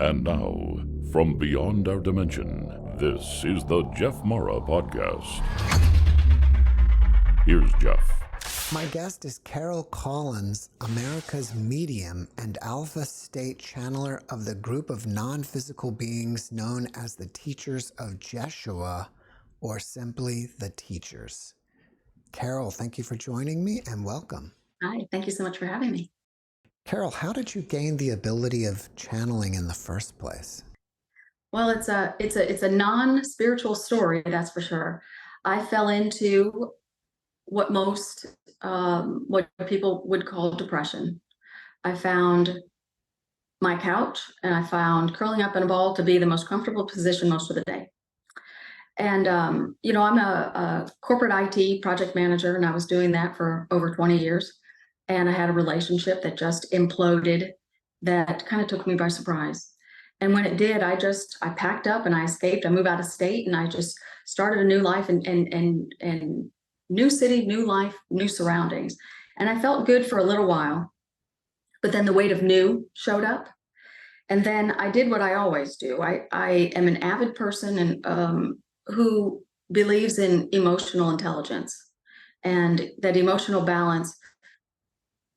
And now, from beyond our dimension, this is the JeffMara podcast. Here's Jeff. My guest is Carol Collins, America's medium and alpha state channeler of the group of non-physical beings known as the Teachers of Jeshua, or simply the Teachers. Carol, thank you for joining me and welcome. Hi, thank you so much for having me. Carol, how did you gain the ability of channeling in the first place? Well, it's a non-spiritual story, that's for sure. I fell into what what people would call depression. I found my couch and I found curling up in a ball to be the most comfortable position most of the day. And, I'm a corporate IT project manager, and I was doing that for over 20 years. And I had a relationship that just imploded that kind of took me by surprise. And when it did, I packed up and I escaped. I moved out of state and I just started a new life and new city, new life, new surroundings. And I felt good for a little while, but then the weight of new showed up. And then I did what I always do. I am an avid person and who believes in emotional intelligence, and that emotional balance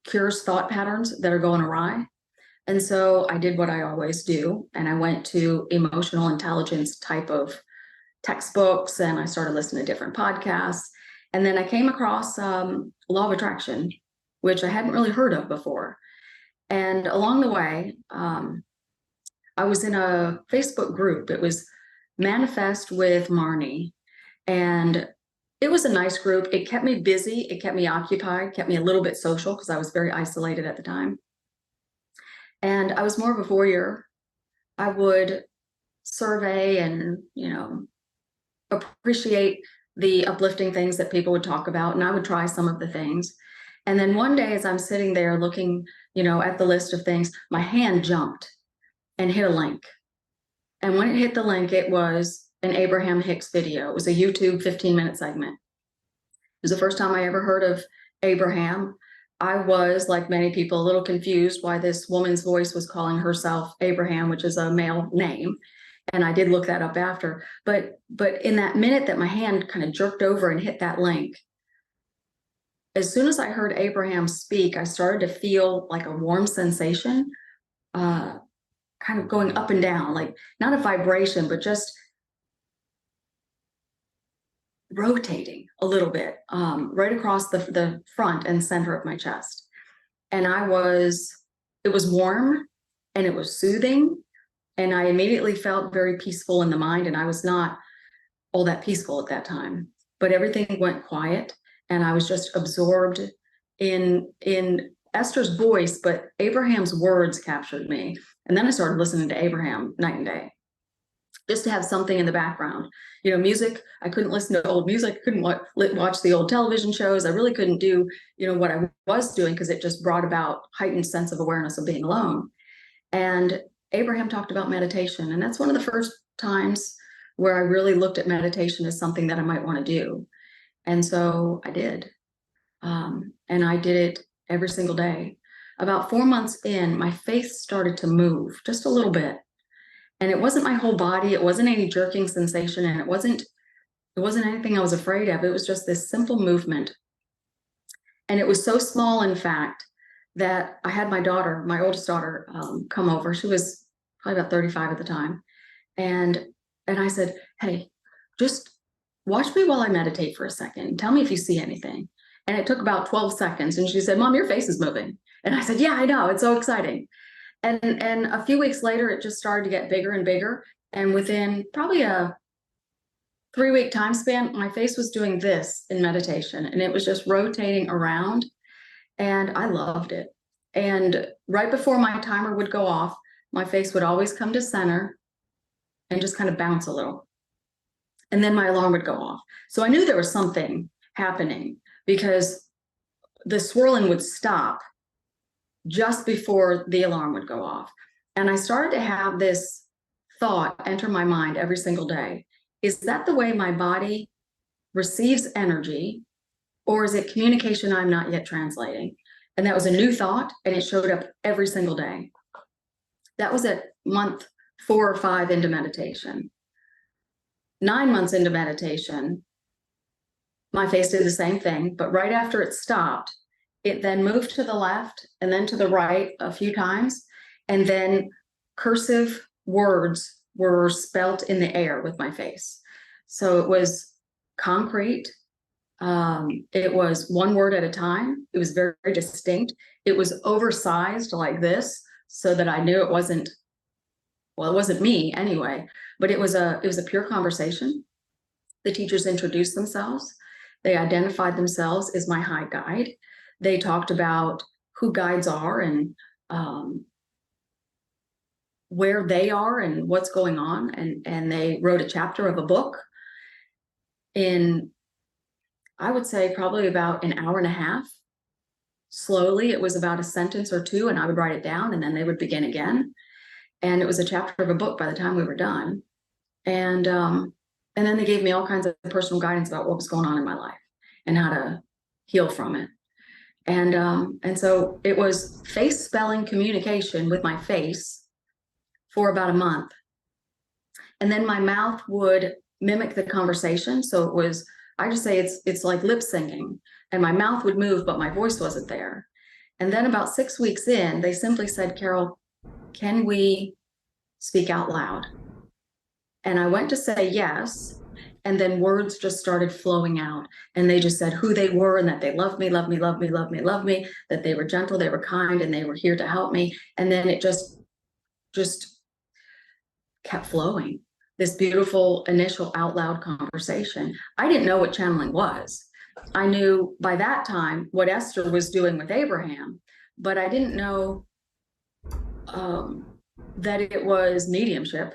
cures thought patterns that are going awry. And so I did what I always do, and I went to emotional intelligence type of textbooks, and I started listening to different podcasts. And then I came across Law of Attraction, which I hadn't really heard of before. And along the way, I was in a Facebook group. It was Manifest with Marnie, and it was a nice group. It kept me busy. It kept me occupied, kept me a little bit social because I was very isolated at the time. And I was more of a voyeur. I would survey and, appreciate the uplifting things that people would talk about. And I would try some of the things. And then one day, as I'm sitting there looking, at the list of things, my hand jumped and hit a link. And when it hit the link, it was an Abraham Hicks video. It was a YouTube 15-minute segment. It was the first time I ever heard of Abraham. I was, like many people, a little confused why this woman's voice was calling herself Abraham, which is a male name. And I did look that up after. But in that minute that my hand kind of jerked over and hit that link, as soon as I heard Abraham speak, I started to feel like a warm sensation, kind of going up and down, like not a vibration, but just rotating a little bit, right across the front and center of my chest. And it was warm and it was soothing. And I immediately felt very peaceful in the mind. And I was not all that peaceful at that time, but everything went quiet. And I was just absorbed in Esther's voice, but Abraham's words captured me. And then I started listening to Abraham night and day, just to have something in the background. Music, I couldn't listen to old music, I couldn't watch the old television shows. I really couldn't do, what I was doing, because it just brought about heightened sense of awareness of being alone. And Abraham talked about meditation. And that's one of the first times where I really looked at meditation as something that I might want to do. And so I did. And I did it every single day. About 4 months in, my face started to move just a little bit. And it wasn't my whole body. It wasn't any jerking sensation. And it wasn't anything I was afraid of. It was just this simple movement. And it was so small, in fact, that I had my oldest daughter, come over. She was probably about 35 at the time. And I said, hey, just watch me while I meditate for a second. Tell me if you see anything. And it took about 12 seconds. And she said, Mom, your face is moving. And I said, yeah, I know. It's so exciting. And a few weeks later, it just started to get bigger and bigger. And within probably a 3-week time span, my face was doing this in meditation. And it was just rotating around. And I loved it. And right before my timer would go off, my face would always come to center and just kind of bounce a little. And then my alarm would go off. So I knew there was something happening, because the swirling would stop just before the alarm would go off. And I started to have this thought enter my mind every single day. Is that the way my body receives energy, or is it communication I'm not yet translating? And that was a new thought, and it showed up every single day. That was at month 4 or 5 into meditation. 9 months into meditation, my face did the same thing, but right after it stopped, it then moved to the left and then to the right a few times, and then cursive words were spelt in the air with my face. So it was concrete. It was one word at a time. It was very, very distinct. It was oversized like this, so that I knew it wasn't, well, it wasn't me anyway, but it was a pure conversation. The teachers introduced themselves. They identified themselves as my high guide. They talked about who guides are and where they are and what's going on. And they wrote a chapter of a book in, I would say, probably about an hour and a half. Slowly, it was about a sentence or two, and I would write it down, and then they would begin again. And it was a chapter of a book by the time we were done. And then they gave me all kinds of personal guidance about what was going on in my life and how to heal from it. And so it was face spelling communication with my face for about a month. And then my mouth would mimic the conversation. So it was, I just say it's like lip syncing, and my mouth would move, but my voice wasn't there. And then about 6 weeks in, they simply said, Carol, can we speak out loud? And I went to say yes. And then words just started flowing out. And they just said who they were and that they loved me, loved me, loved me, loved me, loved me, that they were gentle, they were kind, and they were here to help me. And then it just kept flowing. This beautiful initial out loud conversation. I didn't know what channeling was. I knew by that time what Esther was doing with Abraham, but I didn't know that it was mediumship.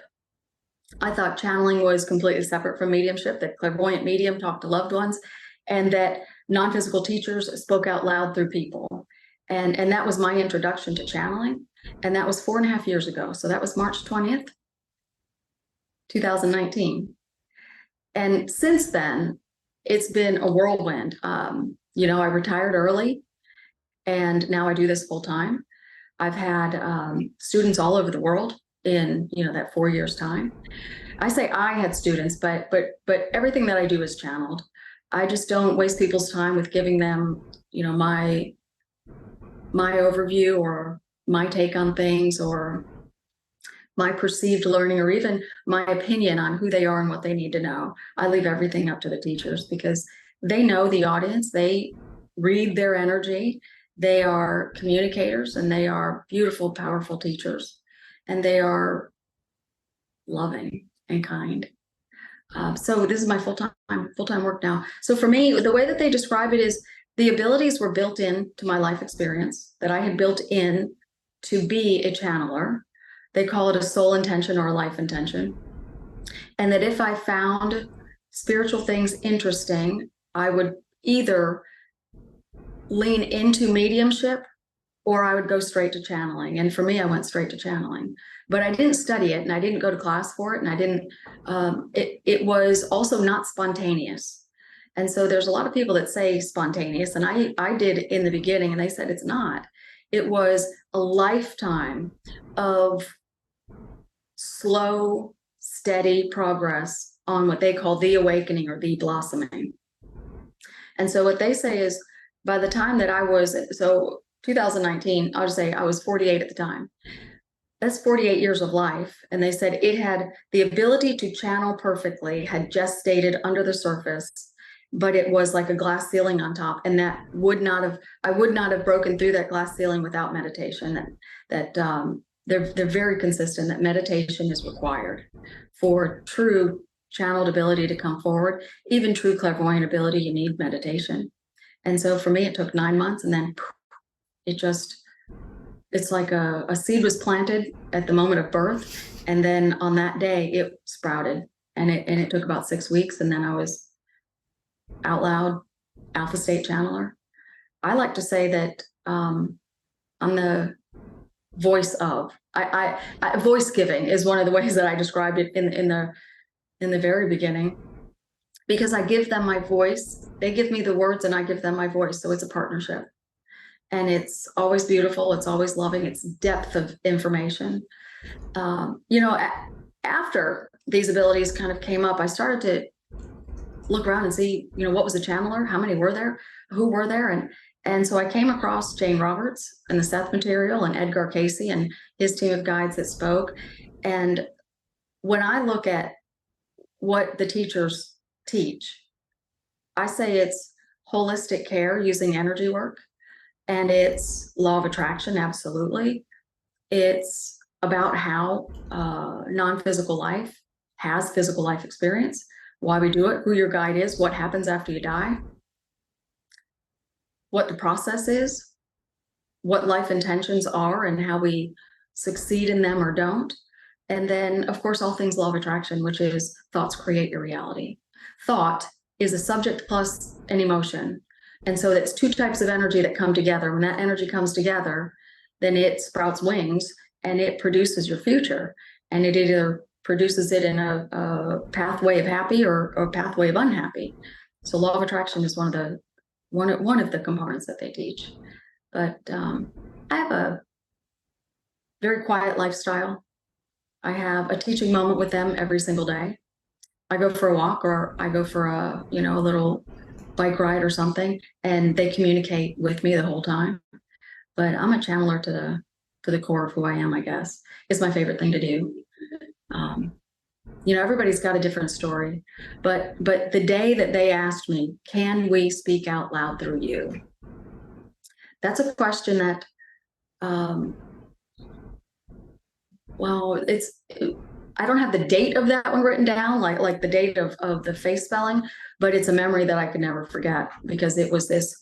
I thought channeling was completely separate from mediumship, that clairvoyant medium talked to loved ones, and that non-physical teachers spoke out loud through people. And that was my introduction to channeling. And that was 4.5 years ago. So that was March 20th, 2019. And since then, it's been a whirlwind. I retired early, and now I do this full time. I've had students all over the world in that 4 years time. I say I had students, but everything that I do is channeled. I just don't waste people's time with giving them my overview or my take on things or my perceived learning or even my opinion on who they are and what they need to know. I leave everything up to the teachers because they know the audience. They read their energy. They are communicators, and they are beautiful, powerful teachers. And they are loving and kind. So this is my full-time work now. So for me, the way that they describe it is the abilities were built into my life experience that I had built in to be a channeler. They call it a soul intention or a life intention. And that if I found spiritual things interesting, I would either lean into mediumship or I would go straight to channeling. And for me, I went straight to channeling, but I didn't study it and I didn't go to class for it. And I didn't, it was also not spontaneous. And so there's a lot of people that say spontaneous, and I did in the beginning, and they said it's not. It was a lifetime of slow, steady progress on what they call the awakening or the blossoming. And so what they say is by the time that I was, so 2019, I'll just say I was 48 at the time. That's 48 years of life. And they said it had the ability to channel perfectly, had gestated under the surface, but it was like a glass ceiling on top. And that I would not have broken through that glass ceiling without meditation. That they're very consistent that meditation is required for true channeled ability to come forward. Even true clairvoyant ability, you need meditation. And so for me, it took 9 months, and then it's like a seed was planted at the moment of birth. And then on that day it sprouted, and it took about 6 weeks. And then I was out loud alpha state channeler. I like to say that I'm the voice of, I voice giving is one of the ways that I described it in the very beginning, because I give them my voice. They give me the words and I give them my voice. So it's a partnership, and it's always beautiful. It's always loving. It's depth of information. You know, after these abilities kind of came up, I started to look around and see, you know, what was a channeler, how many were there, who were there, and so I came across Jane Roberts and the Seth Material and Edgar Casey and his team of guides that spoke. And when I look at what the teachers teach, I say it's holistic care using energy work, and it's law of attraction, absolutely. It's about how non-physical life has physical life experience, why we do it, who your guide is, what happens after you die, what the process is, what life intentions are, and how we succeed in them or don't. And then, of course, all things law of attraction, which is thoughts create your reality. Thought is a subject plus an emotion. And so it's two types of energy that come together. When that energy comes together, then it sprouts wings and it produces your future. And it either produces it in a pathway of happy or a pathway of unhappy. So law of attraction is one of the components that they teach. But I have a very quiet lifestyle. I have a teaching moment with them every single day. I go for a walk or I go for a little bike ride or something, and they communicate with me the whole time. But I'm a channeler to the core of who I am, I guess. It's my favorite thing to do. Everybody's got a different story, but the day that they asked me, can we speak out loud through you? That's a question that, I don't have the date of that one written down, like the date of the face spelling, but it's a memory that I could never forget because it was this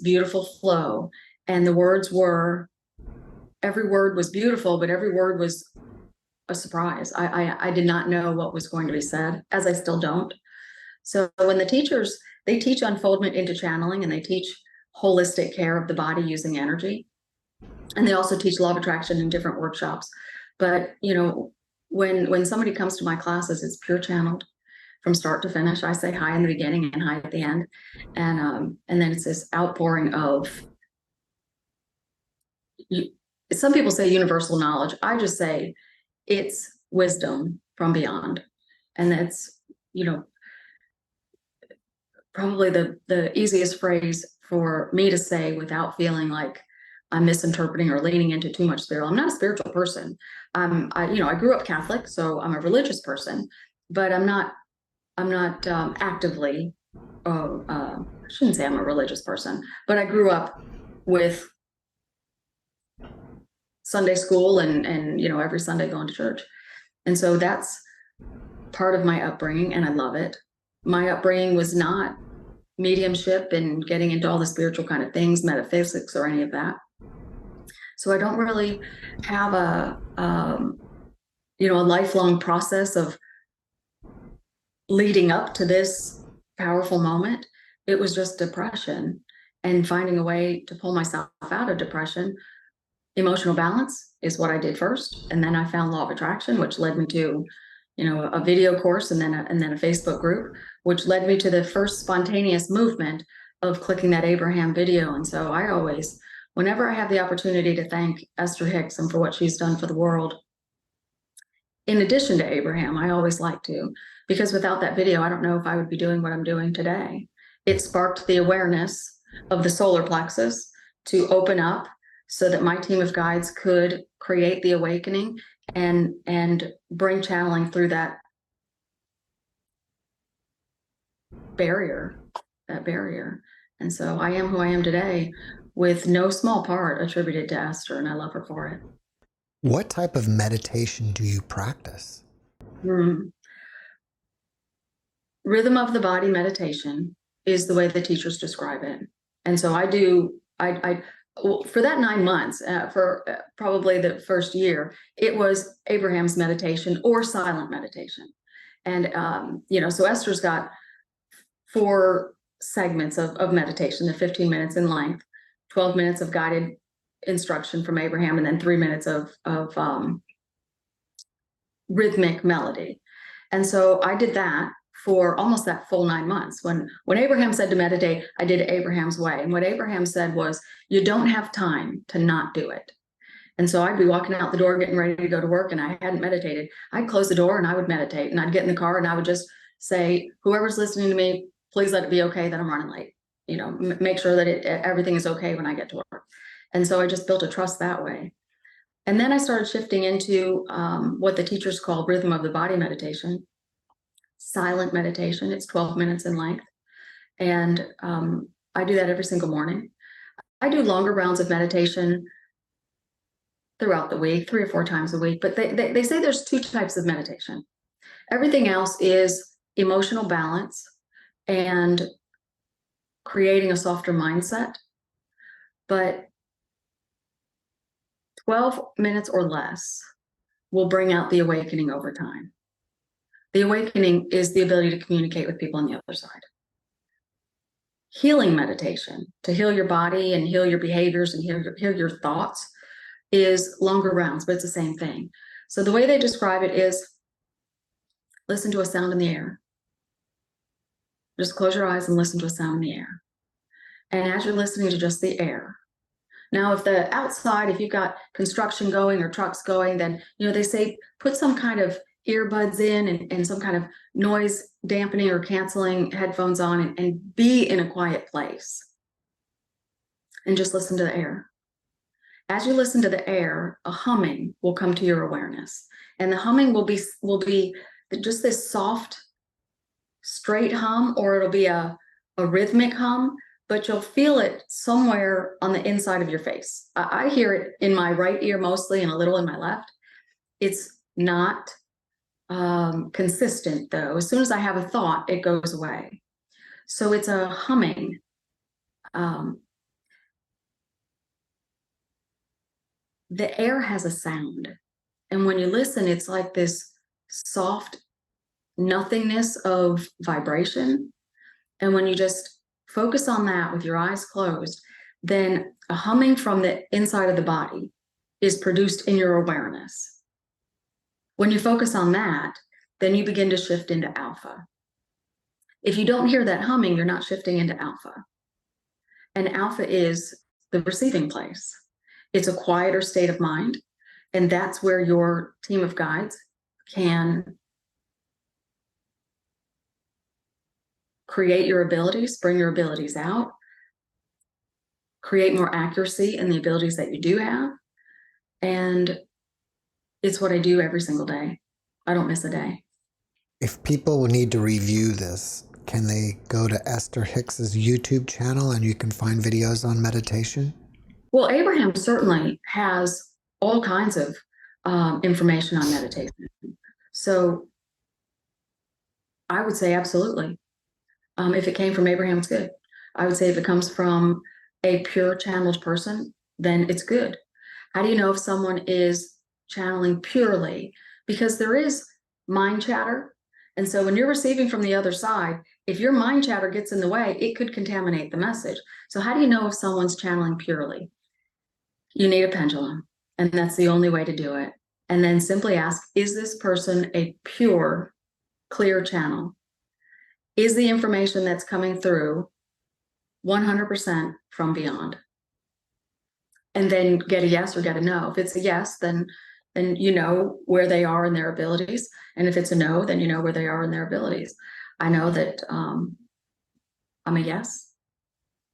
beautiful flow. And the words were, every word was beautiful, but every word was a surprise. I did not know what was going to be said, as I still don't. So when the teachers, they teach unfoldment into channeling, and they teach holistic care of the body using energy. And they also teach law of attraction in different workshops. But, when somebody comes to my classes, it's pure channeled from start to finish. I say hi in the beginning and hi at the end. And then it's this outpouring of, some people say universal knowledge. I just say it's wisdom from beyond. And that's, probably the easiest phrase for me to say without feeling like I'm misinterpreting or leaning into too much spiritual. I'm not a spiritual person. I grew up Catholic, so I'm a religious person, but I'm not actively. I shouldn't say I'm a religious person, but I grew up with Sunday school and every Sunday going to church, and so that's part of my upbringing, and I love it. My upbringing was not mediumship and getting into all the spiritual kind of things, metaphysics, or any of that. So I don't really have a lifelong process of leading up to this powerful moment. It was just depression and finding a way to pull myself out of depression. Emotional balance is what I did first. And then I found law of attraction, which led me to, a video course and then a Facebook group, which led me to the first spontaneous movement of clicking that Abraham video. And so I always, whenever I have the opportunity to thank Esther Hickson for what she's done for the world, in addition to Abraham, I always like to, because without that video, I don't know if I would be doing what I'm doing today. It sparked the awareness of the solar plexus to open up so that my team of guides could create the awakening and bring channeling through that barrier. And so I am who I am today, with no small part attributed to Esther, and I love her for it. What type of meditation do you practice? Rhythm of the body meditation is the way the teachers describe it. And so for that 9 months, for probably the first year, it was Abraham's meditation or silent meditation. And, so Esther's got 4 segments of meditation, the 15 minutes in length, 12 minutes of guided instruction from Abraham, and then 3 minutes of rhythmic melody. And so I did that for almost that full 9 months. When Abraham said to meditate, I did it Abraham's way. And what Abraham said was, you don't have time to not do it. And so I'd be walking out the door, getting ready to go to work, and I hadn't meditated. I'd close the door and I would meditate, and I'd get in the car and I would just say, whoever's listening to me, please let it be okay that I'm running late. You know, make sure that everything is okay when I get to work. And so I just built a trust that way. And then I started shifting into what the teachers call rhythm of the body meditation, silent meditation. It's 12 minutes in length. And I do that every single morning. I do longer rounds of meditation throughout the week, 3 or 4 times a week, but they say there's 2 types of meditation. Everything else is emotional balance and creating a softer mindset. But 12 minutes or less will bring out the awakening over time. The awakening is the ability to communicate with people on the other side. Healing meditation, to heal your body and heal your behaviors and heal your thoughts, is longer rounds, but it's the same thing. So the way they describe it is, listen to a sound in the air. Just close your eyes and listen to a sound in the air. And as you're listening to just the air, now if the outside, if you've got construction going or trucks going, then, you know, they say put some kind of earbuds in and some kind of noise dampening or canceling headphones on, and be in a quiet place and just listen to the air. As you listen to the air, a humming will come to your awareness, and the humming will be just this soft, straight hum, or it'll be a rhythmic hum, but you'll feel it somewhere on the inside of your face. I hear it in my right ear mostly and a little in my left. It's not consistent though. As soon as I have a thought, it goes away. So it's a humming. The air has a sound, and when you listen, it's like this soft nothingness of vibration. And when you just focus on that with your eyes closed, then a humming from the inside of the body is produced in your awareness. When you focus on that, then you begin to shift into alpha. If you don't hear that humming, you're not shifting into alpha. And alpha is the receiving place. It's a quieter state of mind, and that's where your team of guides can create your abilities, bring your abilities out, create more accuracy in the abilities that you do have. And it's what I do every single day. I don't miss a day. If people need to review this, can they go to Esther Hicks's YouTube channel and you can find videos on meditation? Well, Abraham certainly has all kinds of information on meditation. So I would say absolutely. If it came from Abraham, it's good. I would say if it comes from a pure channeled person, then it's good. How do you know if someone is channeling purely? Because there is mind chatter. And so when you're receiving from the other side, if your mind chatter gets in the way, it could contaminate the message. So how do you know if someone's channeling purely? You need a pendulum, and that's the only way to do it. And then simply ask, is this person a pure, clear channel? Is the information that's coming through 100% from beyond? And then get a yes or get a no. If it's a yes, then you know where they are in their abilities. And if it's a no, then you know where they are in their abilities. I know that I'm a yes.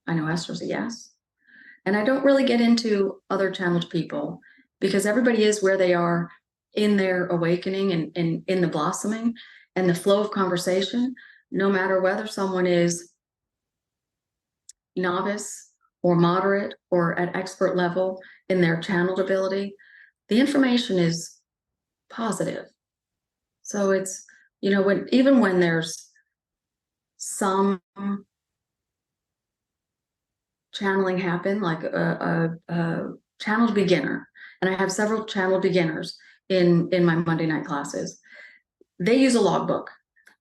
I know Esther's a yes. And I don't really get into other channeled people, because everybody is where they are in their awakening and in the blossoming and the flow of conversation, no matter whether someone is novice or moderate or at expert level in their channeled ability. The information is positive. So it's, you know, even when there's some channeling happen, like a channeled beginner, and I have several channeled beginners in my Monday night classes, they use a logbook.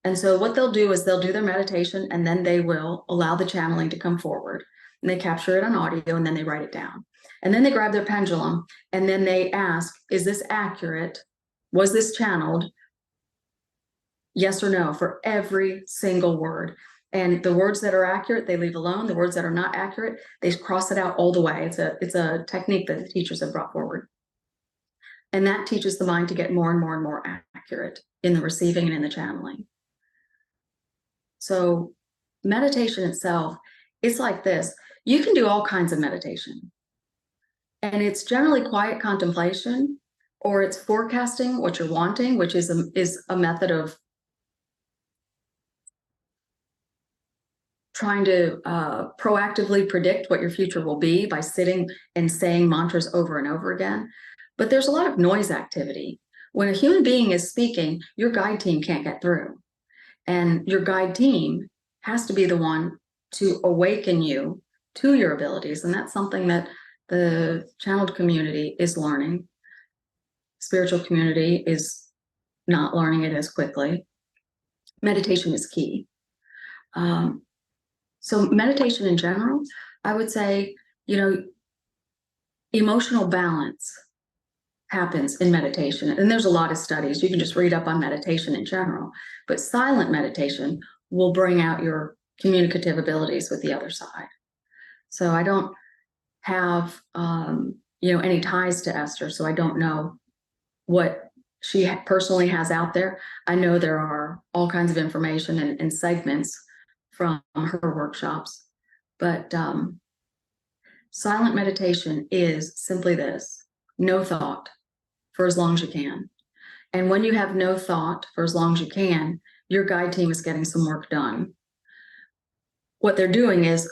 And so what they'll do is they'll do their meditation, and then they will allow the channeling to come forward, and they capture it on audio, and then they write it down. And then they grab their pendulum, and then they ask, is this accurate? Was this channeled? Yes or no for every single word. And the words that are accurate, they leave alone. The words that are not accurate, they cross it out all the way. It's a technique that the teachers have brought forward. And that teaches the mind to get more and more and more accurate in the receiving and in the channeling. So meditation itself, it's like this. You can do all kinds of meditation. And it's generally quiet contemplation, or it's forecasting what you're wanting, which is a method of trying to proactively predict what your future will be by sitting and saying mantras over and over again. But there's a lot of noise activity. When a human being is speaking, your guide team can't get through. And your guide team has to be the one to awaken you to your abilities. And that's something that the channeled community is learning. Spiritual community is not learning it as quickly. Meditation is key. So meditation in general, I would say, emotional balance happens in meditation. And there's a lot of studies. You can just read up on meditation in general. But silent meditation will bring out your communicative abilities with the other side. So I don't have, any ties to Esther, so I don't know what she personally has out there. I know there are all kinds of information and segments from her workshops, but silent meditation is simply this: no thought for as long as you can. And when you have no thought for as long as you can, your guide team is getting some work done. What they're doing is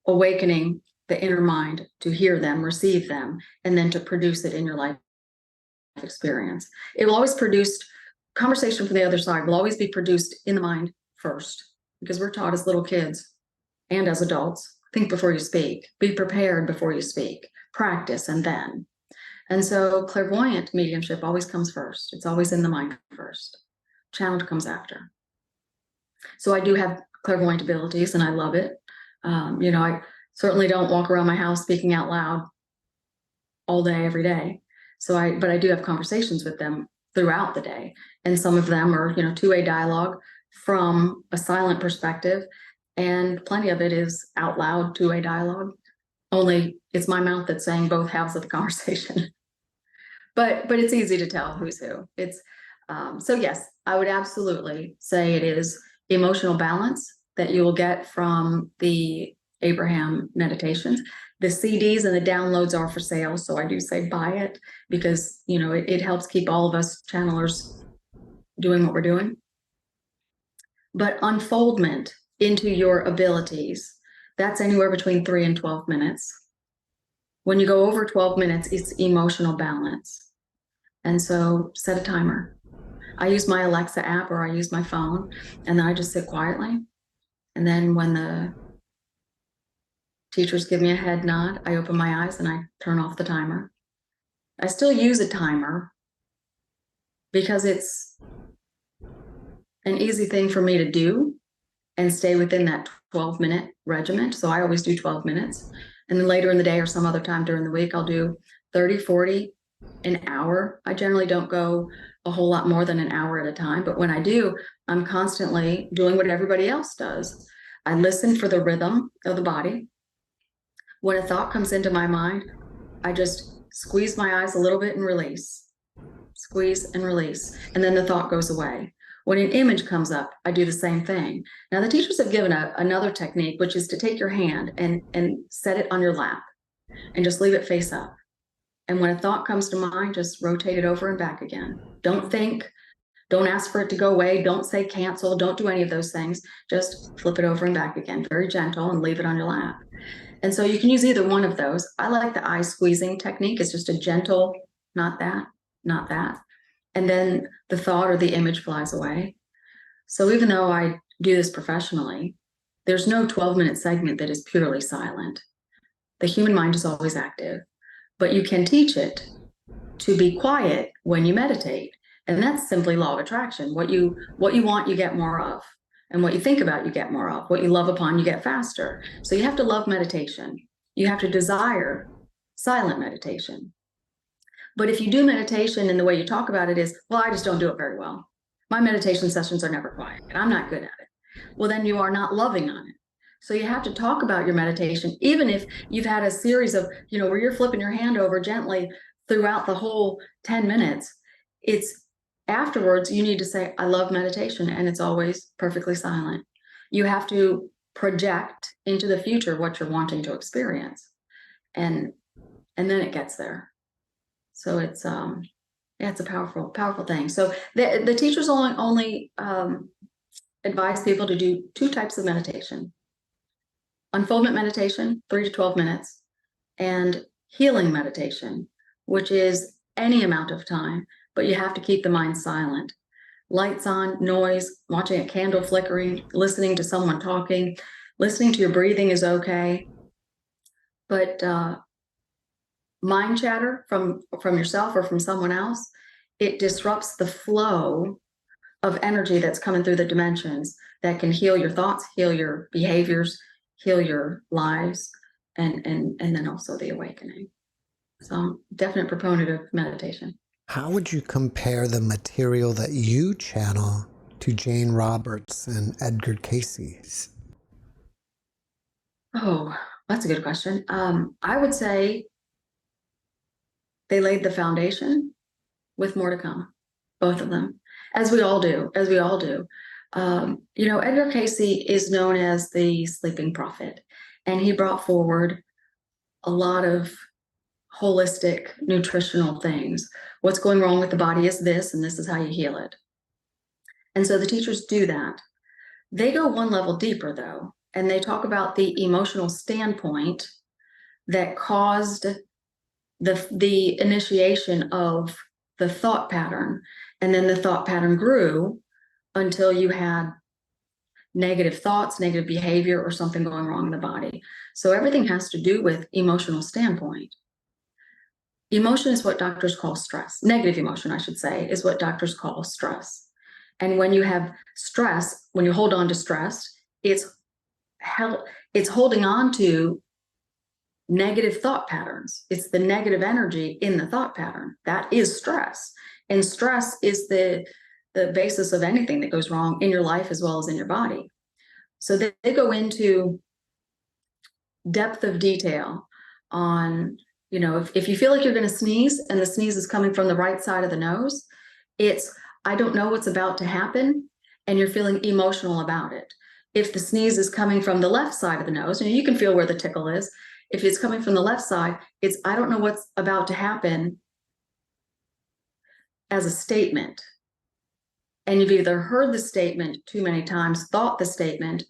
awakening the inner mind to hear them, receive them, and then to produce it in your life experience. It will always produce conversation from the other side, will always be produced in the mind first, because we're taught as little kids and as adults, think before you speak, be prepared before you speak, practice, and then. And so clairvoyant mediumship always comes first. It's always in the mind first. Channeled comes after. So I do have clairvoyant abilities, and I love it. I certainly don't walk around my house speaking out loud all day, every day. But I do have conversations with them throughout the day. And some of them are, two-way dialogue from a silent perspective. And plenty of it is out loud two-way dialogue. Only it's my mouth that's saying both halves of the conversation. But it's easy to tell who's who. It's so yes, I would absolutely say it is emotional balance that you will get from the Abraham meditations. The CDs and the downloads are for sale, so I do say buy it, because it helps keep all of us channelers doing what we're doing. But unfoldment into your abilities, that's anywhere between 3 and 12 minutes. When you go over 12 minutes, it's emotional balance. And so set a timer. I use my Alexa app, or I use my phone, and then I just sit quietly. And then when the teachers give me a head nod, I open my eyes and I turn off the timer. I still use a timer because it's an easy thing for me to do and stay within that 12-minute regiment. So I always do 12 minutes. And then later in the day or some other time during the week, I'll do 30, 40, an hour. I generally don't go a whole lot more than an hour at a time. But when I do, I'm constantly doing what everybody else does. I listen for the rhythm of the body. When a thought comes into my mind, I just squeeze my eyes a little bit and release. Squeeze and release. And then the thought goes away. When an image comes up, I do the same thing. Now, the teachers have given another technique, which is to take your hand and set it on your lap and just leave it face up. And when a thought comes to mind, just rotate it over and back again. Don't think, don't ask for it to go away. Don't say cancel. Don't do any of those things. Just flip it over and back again, very gentle, and leave it on your lap. And so you can use either one of those. I like the eye squeezing technique. It's just a gentle, not that, not that. And then the thought or the image flies away. So even though I do this professionally, there's no 12-minute segment that is purely silent. The human mind is always active, but you can teach it to be quiet when you meditate. And that's simply law of attraction. What you want, you get more of. And what you think about, you get more of. What you love upon, you get faster. So you have to love meditation. You have to desire silent meditation. But if you do meditation and the way you talk about it is, well, I just don't do it very well. My meditation sessions are never quiet, and I'm not good at it. Well, then you are not loving on it. So you have to talk about your meditation, even if you've had a series of, where you're flipping your hand over gently throughout the whole 10 minutes. It's afterwards, you need to say, I love meditation, and it's always perfectly silent. You have to project into the future what you're wanting to experience. And then it gets there. So it's it's a powerful thing. So the teachers only advise people to do 2 types of meditation: unfoldment meditation, 3 to 12 minutes, and healing meditation, which is any amount of time, but you have to keep the mind silent. Lights on, noise, watching a candle flickering, listening to someone talking, listening to your breathing is okay. But mind chatter from yourself or from someone else, it disrupts the flow of energy that's coming through the dimensions that can heal your thoughts, heal your behaviors, heal your lives, and then also the awakening. So I'm a definite proponent of meditation. How would you compare the material that you channel to Jane Roberts and Edgar Cayce's? Oh, that's a good question. I would say they laid the foundation with more to come, both of them, as we all do. Edgar Cayce is known as the sleeping prophet, and he brought forward a lot of holistic nutritional things. What's going wrong with the body is this, and this is how you heal it. And so the teachers do that. They go one level deeper, though, and they talk about the emotional standpoint that caused the initiation of the thought pattern. And then the thought pattern grew until you had negative thoughts, negative behavior, or something going wrong in the body. So everything has to do with emotional standpoint. Emotion is what doctors call stress. Negative emotion, I should say, is what doctors call stress. And when you have stress, when you hold on to stress, it's holding on to negative thought patterns. It's the negative energy in the thought pattern. That is stress. And stress is the basis of anything that goes wrong in your life as well as in your body. So they go into depth of detail on, if you feel like you're going to sneeze and the sneeze is coming from the right side of the nose, it's, I don't know what's about to happen, and you're feeling emotional about it. If the sneeze is coming from the left side of the nose, you can feel where the tickle is. If it's coming from the left side, it's, I don't know what's about to happen, as a statement. And you've either heard the statement too many times, thought the statement,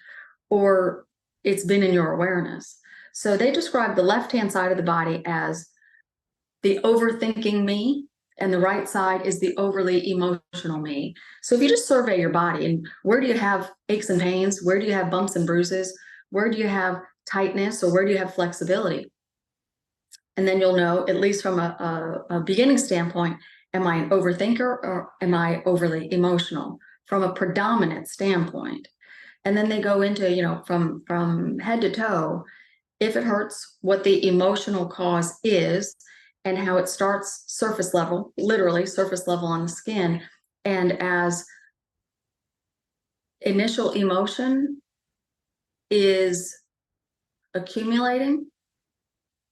or it's been in your awareness. So they describe the left-hand side of the body as the overthinking me, and the right side is the overly emotional me. So if you just survey your body, and where do you have aches and pains? Where do you have bumps and bruises? Where do you have tightness, or where do you have flexibility? And then you'll know, at least from a beginning standpoint, am I an overthinker or am I overly emotional from a predominant standpoint? And then they go into, from head to toe, if it hurts, what the emotional cause is, and how it starts surface level, literally surface level on the skin. And as initial emotion is accumulating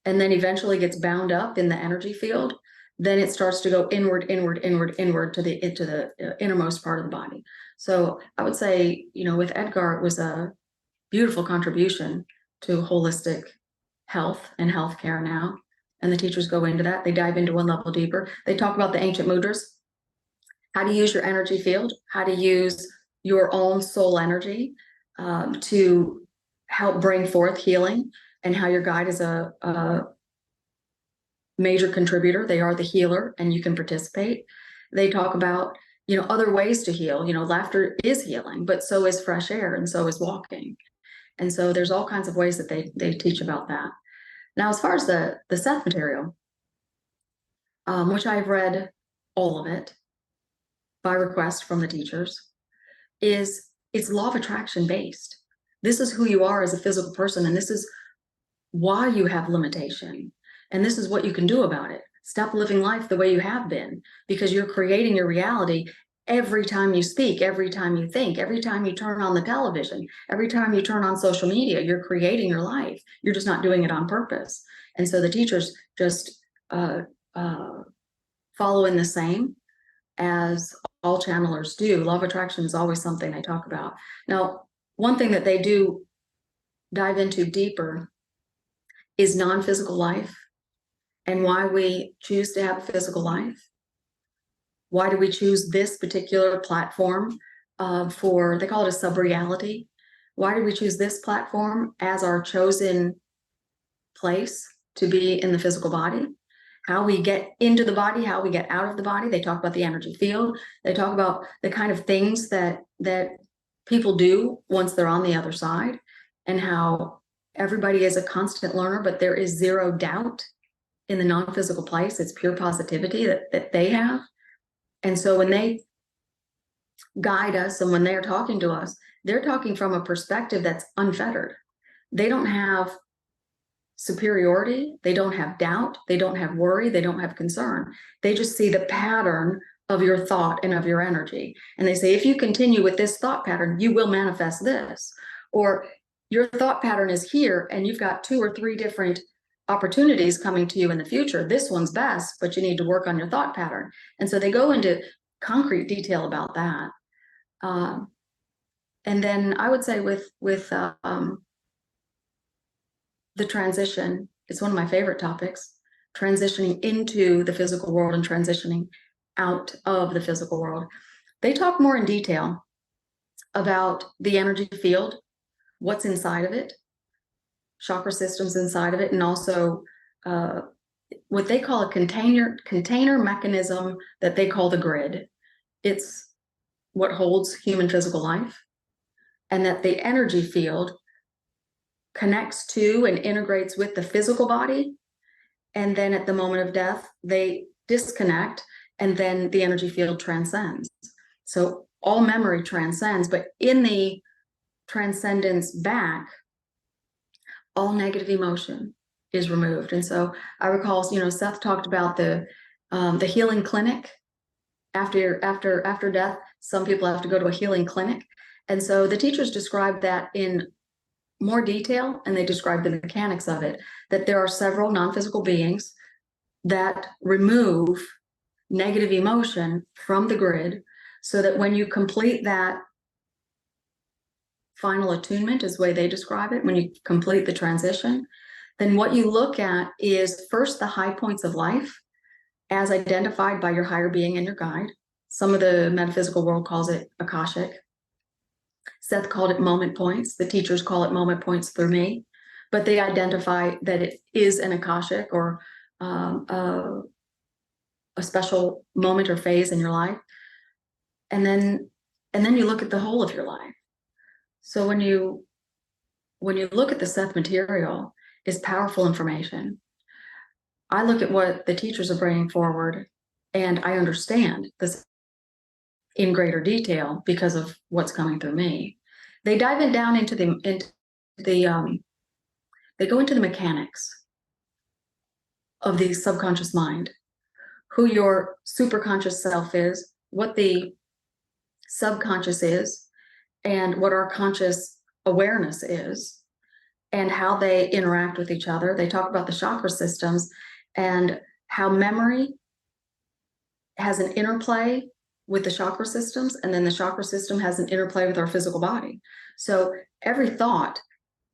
and then eventually gets bound up in the energy field, then it starts to go inward to the innermost part of the body. So I would say, with Edgar, it was a beautiful contribution to holistic health and healthcare now. And the teachers go into that. They dive into one level deeper. They talk about the ancient mudras, how to use your energy field, how to use your own soul energy to help bring forth healing, and how your guide is a major contributor. They are the healer, and you can participate. They talk about, other ways to heal. Laughter is healing, but so is fresh air, and so is walking. And so there's all kinds of ways that they teach about that. Now, as far as the Seth material, which I've read all of it by request from the teachers, it's law of attraction based. This is who you are as a physical person, and this is why you have limitation, and this is what you can do about it. Stop living life the way you have been, because you're creating your reality every time you speak, every time you think, every time you turn on the television, every time you turn on social media. You're creating your life. You're just not doing it on purpose. And so the teachers just follow in the same as all channelers do. Law of attraction is always something they talk about. Now, one thing that they do dive into deeper is non-physical life and why we choose to have a physical life. Why do we choose this particular platform for, they call it a sub-reality. Why do we choose this platform as our chosen place to be in the physical body? How we get into the body, how we get out of the body. They talk about the energy field. They talk about the kind of things that people do once they're on the other side, and how everybody is a constant learner, but there is zero doubt in the non-physical place. It's pure positivity that they have. And so when they guide us and when they're talking to us, they're talking from a perspective that's unfettered. They don't have superiority, they don't have doubt, they don't have worry, they don't have concern. They just see the pattern of your thought and of your energy. And they say, if you continue with this thought pattern, you will manifest this. Or your thought pattern is here and you've got 2 or 3 different opportunities coming to you in the future. This one's best, but you need to work on your thought pattern. And so they go into concrete detail about that. And then I would say with the transition, it's one of my favorite topics, transitioning into the physical world and transitioning out of the physical world. They talk more in detail about the energy field, what's inside of it, chakra systems inside of it, and also what they call a container mechanism that they call the grid. It's what holds human physical life, and that the energy field connects to and integrates with the physical body. And then at the moment of death, they disconnect, and then the energy field transcends. So all memory transcends, but in the transcendence back, all negative emotion is removed. And so I recall, Seth talked about the healing clinic. After death, some people have to go to a healing clinic. And so the teachers described that in more detail, and they describe the mechanics of it, that there are several non-physical beings that remove negative emotion from the grid, so that when you complete that final attunement, is the way they describe it, when you complete the transition, then what you look at is first the high points of life as identified by your higher being and your guide. Some of the metaphysical world calls it Akashic. Seth called it moment points. The teachers call it moment points through me, but they identify that it is an Akashic or a special moment or phase in your life. And then you look at the whole of your life. So when you look at the Seth material, is powerful information. I look at what the teachers are bringing forward, and I understand this in greater detail because of what's coming through me. They dive it down into they go into the mechanics of the subconscious mind, who your superconscious self is, what the subconscious is, and what our conscious awareness is, and how they interact with each other. They talk about the chakra systems and how memory has an interplay with the chakra systems, and then the chakra system has an interplay with our physical body. So every thought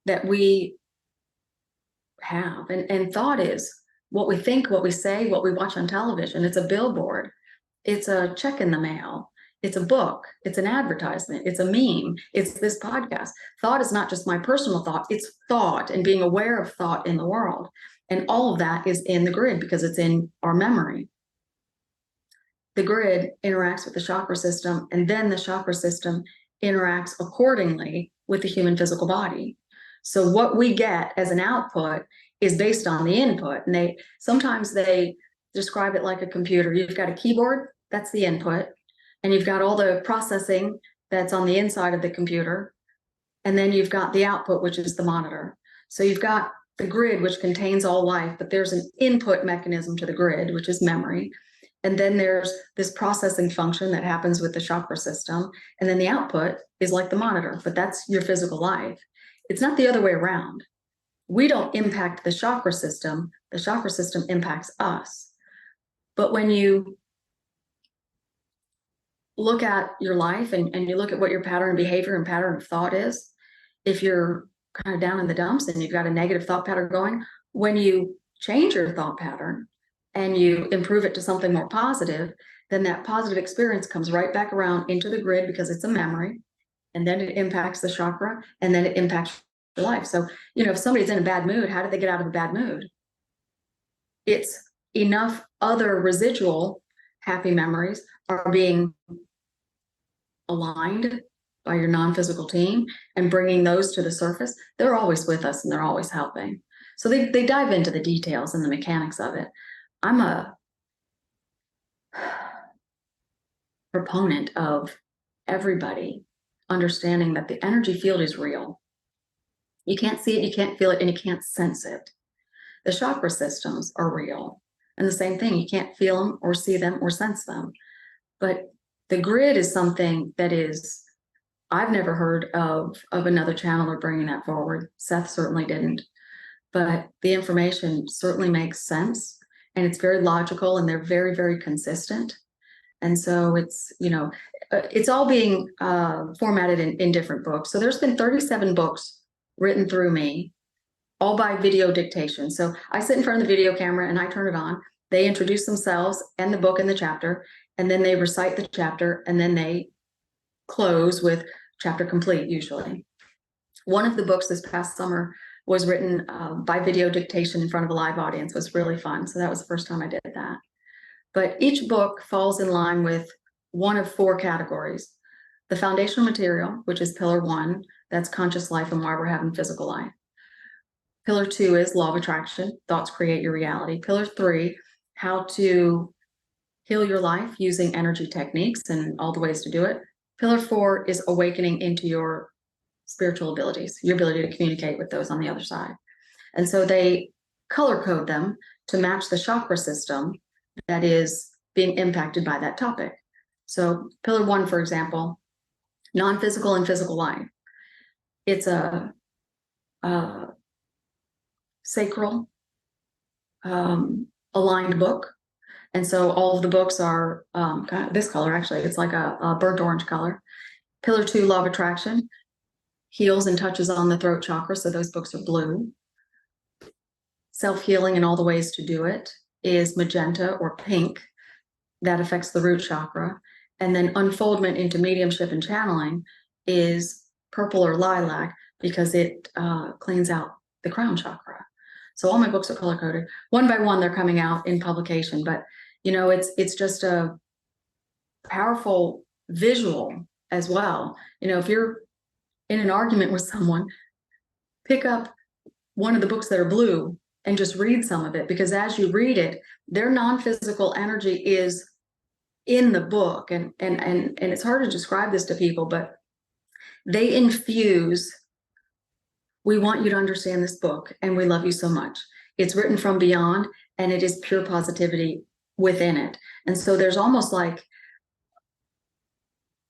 that we have, and thought is what we think, what we say, what we watch on television. It's a billboard, it's a check in the mail, it's a book, it's an advertisement, it's a meme, it's this podcast. Thought is not just my personal thought, it's thought and being aware of thought in the world. And all of that is in the grid because it's in our memory. The grid interacts with the chakra system, and then the chakra system interacts accordingly with the human physical body. So what we get as an output is based on the input. And sometimes they describe it like a computer. You've got a keyboard, that's the input, and you've got all the processing that's on the inside of the computer. And then you've got the output, which is the monitor. So you've got the grid, which contains all life, but there's an input mechanism to the grid, which is memory. And then there's this processing function that happens with the chakra system. And then the output is like the monitor, but that's your physical life. It's not the other way around. We don't impact the chakra system impacts us. But when you look at your life and you look at what your pattern of behavior and pattern of thought is, if you're kind of down in the dumps and you've got a negative thought pattern going, when you change your thought pattern and you improve it to something more positive, then that positive experience comes right back around into the grid because it's a memory, and then it impacts the chakra, and then it impacts your life. So, if somebody's in a bad mood, how do they get out of a bad mood? It's enough other residual happy memories are being aligned by your non-physical team and bringing those to the surface. They're always with us and they're always helping. So they dive into the details and the mechanics of it. I'm a proponent of everybody understanding that the energy field is real. You can't see it, you can't feel it, and you can't sense it. The chakra systems are real. And the same thing, you can't feel them or see them or sense them. But the grid is something that is, I've never heard of another channeler bringing that forward. Seth certainly didn't. But the information certainly makes sense, and it's very logical, and they're very, very consistent. And so it's, it's all being formatted in different books. So there's been 37 books written through me, all by video dictation. So I sit in front of the video camera and I turn it on. They introduce themselves and the book and the chapter, and then they recite the chapter, and then they close with chapter complete, usually. One of the books this past summer was written by video dictation in front of a live audience. It was really fun. So that was the first time I did that. But each book falls in line with one of 4 categories. The foundational material, which is pillar 1, that's conscious life and why we're having physical life. Pillar 2 is law of attraction, thoughts create your reality. Pillar 3, how to heal your life using energy techniques and all the ways to do it. Pillar 4 is awakening into your spiritual abilities, your ability to communicate with those on the other side. And so they color code them to match the chakra system that is being impacted by that topic. So pillar 1, for example, non-physical and physical life. It's a sacral aligned book. And so all of the books are kind of this color, actually. It's like a burnt orange color. Pillar 2, law of attraction, heals and touches on the throat chakra. So those books are blue. Self-healing and all the ways to do it is magenta or pink. That affects the root chakra. And then unfoldment into mediumship and channeling is purple or lilac because it cleans out the crown chakra. So all my books are color coded. One by one, they're coming out in publication, but it's just a powerful visual as well. If you're in an argument with someone, pick up one of the books that are blue and just read some of it, because as you read it, their non-physical energy is in the book. And it's hard to describe this to people, but they infuse, we want you to understand this book and we love you so much. It's written from beyond and it is pure positivity within it. And so there's almost like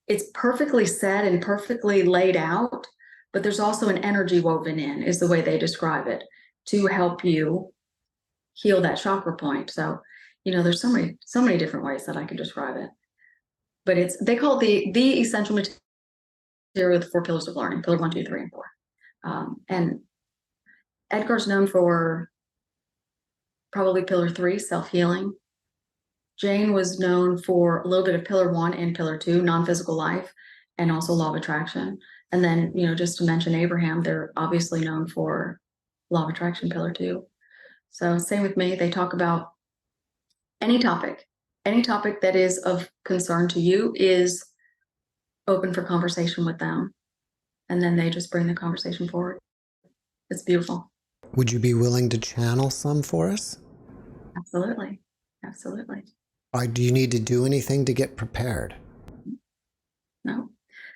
it's perfectly said and perfectly laid out, but there's also an energy woven in, is the way they describe it, to help you heal that chakra point. So, there's so many different ways that I could describe it. But they call it the essential material with 4 pillars of learning, pillar 1, 2, 3, and 4. And Edgar's known for probably pillar 3, self-healing. Jane was known for a little bit of pillar 1 and pillar 2, non-physical life, and also law of attraction. And then, just to mention Abraham, they're obviously known for law of attraction, pillar 2. So same with me. They talk about any topic that is of concern to you is open for conversation with them. And then they just bring the conversation forward. It's beautiful. Would you be willing to channel some for us? Absolutely. Absolutely. Do you need to do anything to get prepared? No.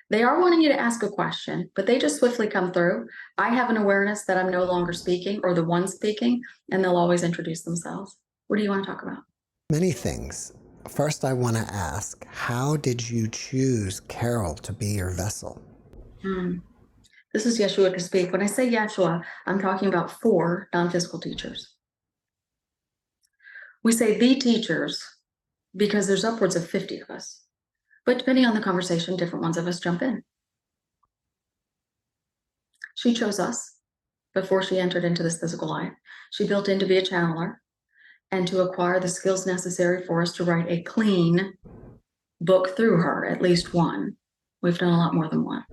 They are wanting you to ask a question, but they just swiftly come through. I have an awareness that I'm no longer speaking or the one speaking, and they'll always introduce themselves. What do you want to talk about? Many things. First, I want to ask, how did you choose Carol to be your vessel? This is Yeshua to speak. When I say Yeshua, I'm talking about 4 non-physical teachers. We say the teachers because there's upwards of 50 of us. But depending on the conversation, different ones of us jump in. She chose us before she entered into this physical life. She built in to be a channeler and to acquire the skills necessary for us to write a clean book through her, at least one. We've done a lot more than one.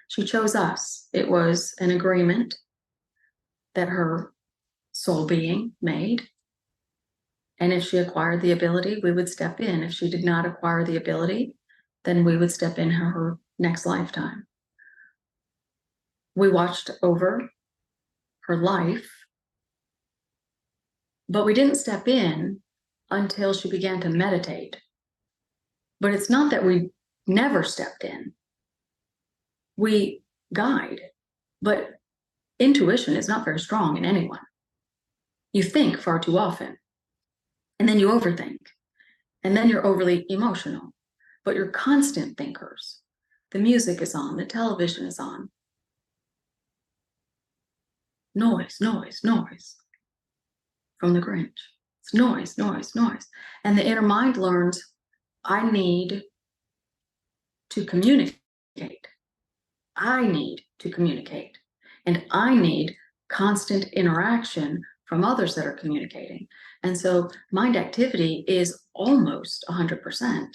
She chose us. It was an agreement that her soul being made. And if she acquired the ability, we would step in. If she did not acquire the ability, then we would step in her next lifetime. We watched over her life, but we didn't step in until she began to meditate. But it's not that we never stepped in. We guide, but intuition is not very strong in anyone. You think far too often, and then you overthink, and then you're overly emotional, but you're constant thinkers. The music is on, the television is on. Noise, noise, noise from the Grinch. It's noise, noise, noise. And the inner mind learns, I need to communicate. I need to communicate. And I need constant interaction from others that are communicating. And so mind activity is almost 100%.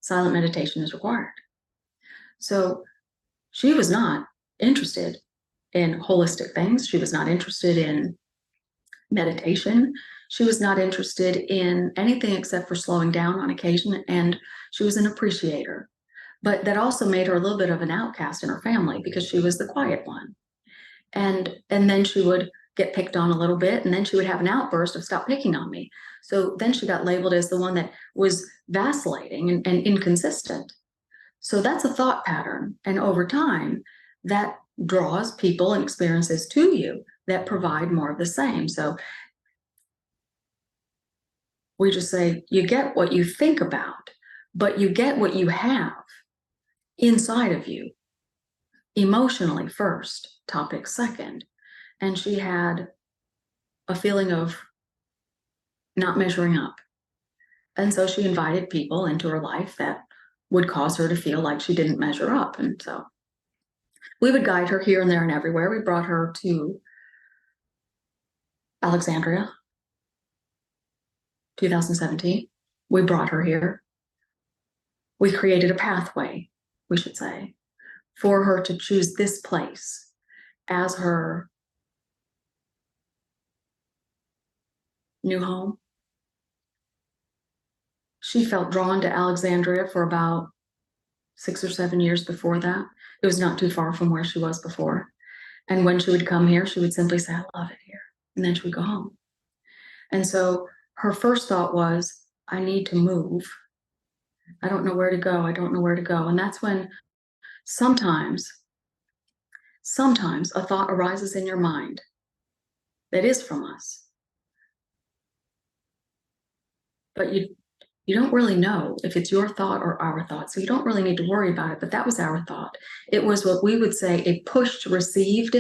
Silent meditation is required. So she was not interested in holistic things. She was not interested in meditation. She was not interested in anything except for slowing down on occasion. And she was an appreciator. But that also made her a little bit of an outcast in her family because she was the quiet one. And then she would get picked on a little bit, and then she would have an outburst of stop picking on me. So then she got labeled as the one that was vacillating and inconsistent. So that's a thought pattern. And over time, that draws people and experiences to you that provide more of the same. So we just say, you get what you think about, but you get what you have inside of you. Emotionally first, topic second. And she had a feeling of not measuring up. And so she invited people into her life that would cause her to feel like she didn't measure up. And so we would guide her here and there and everywhere. We brought her to Alexandria, 2017. We brought her here. We created a pathway, we should say, for her to choose this place as her new home. She felt drawn to Alexandria for about 6 or 7 years before that. It was not too far from where she was before. And when she would come here, she would simply say, I love it here. And then she would go home. And so her first thought was, I need to move. I don't know where to go. I don't know where to go. And that's when sometimes a thought arises in your mind that is from us. But you don't really know if it's your thought or our thought. So you don't really need to worry about it. But that was our thought. It was what we would say a push received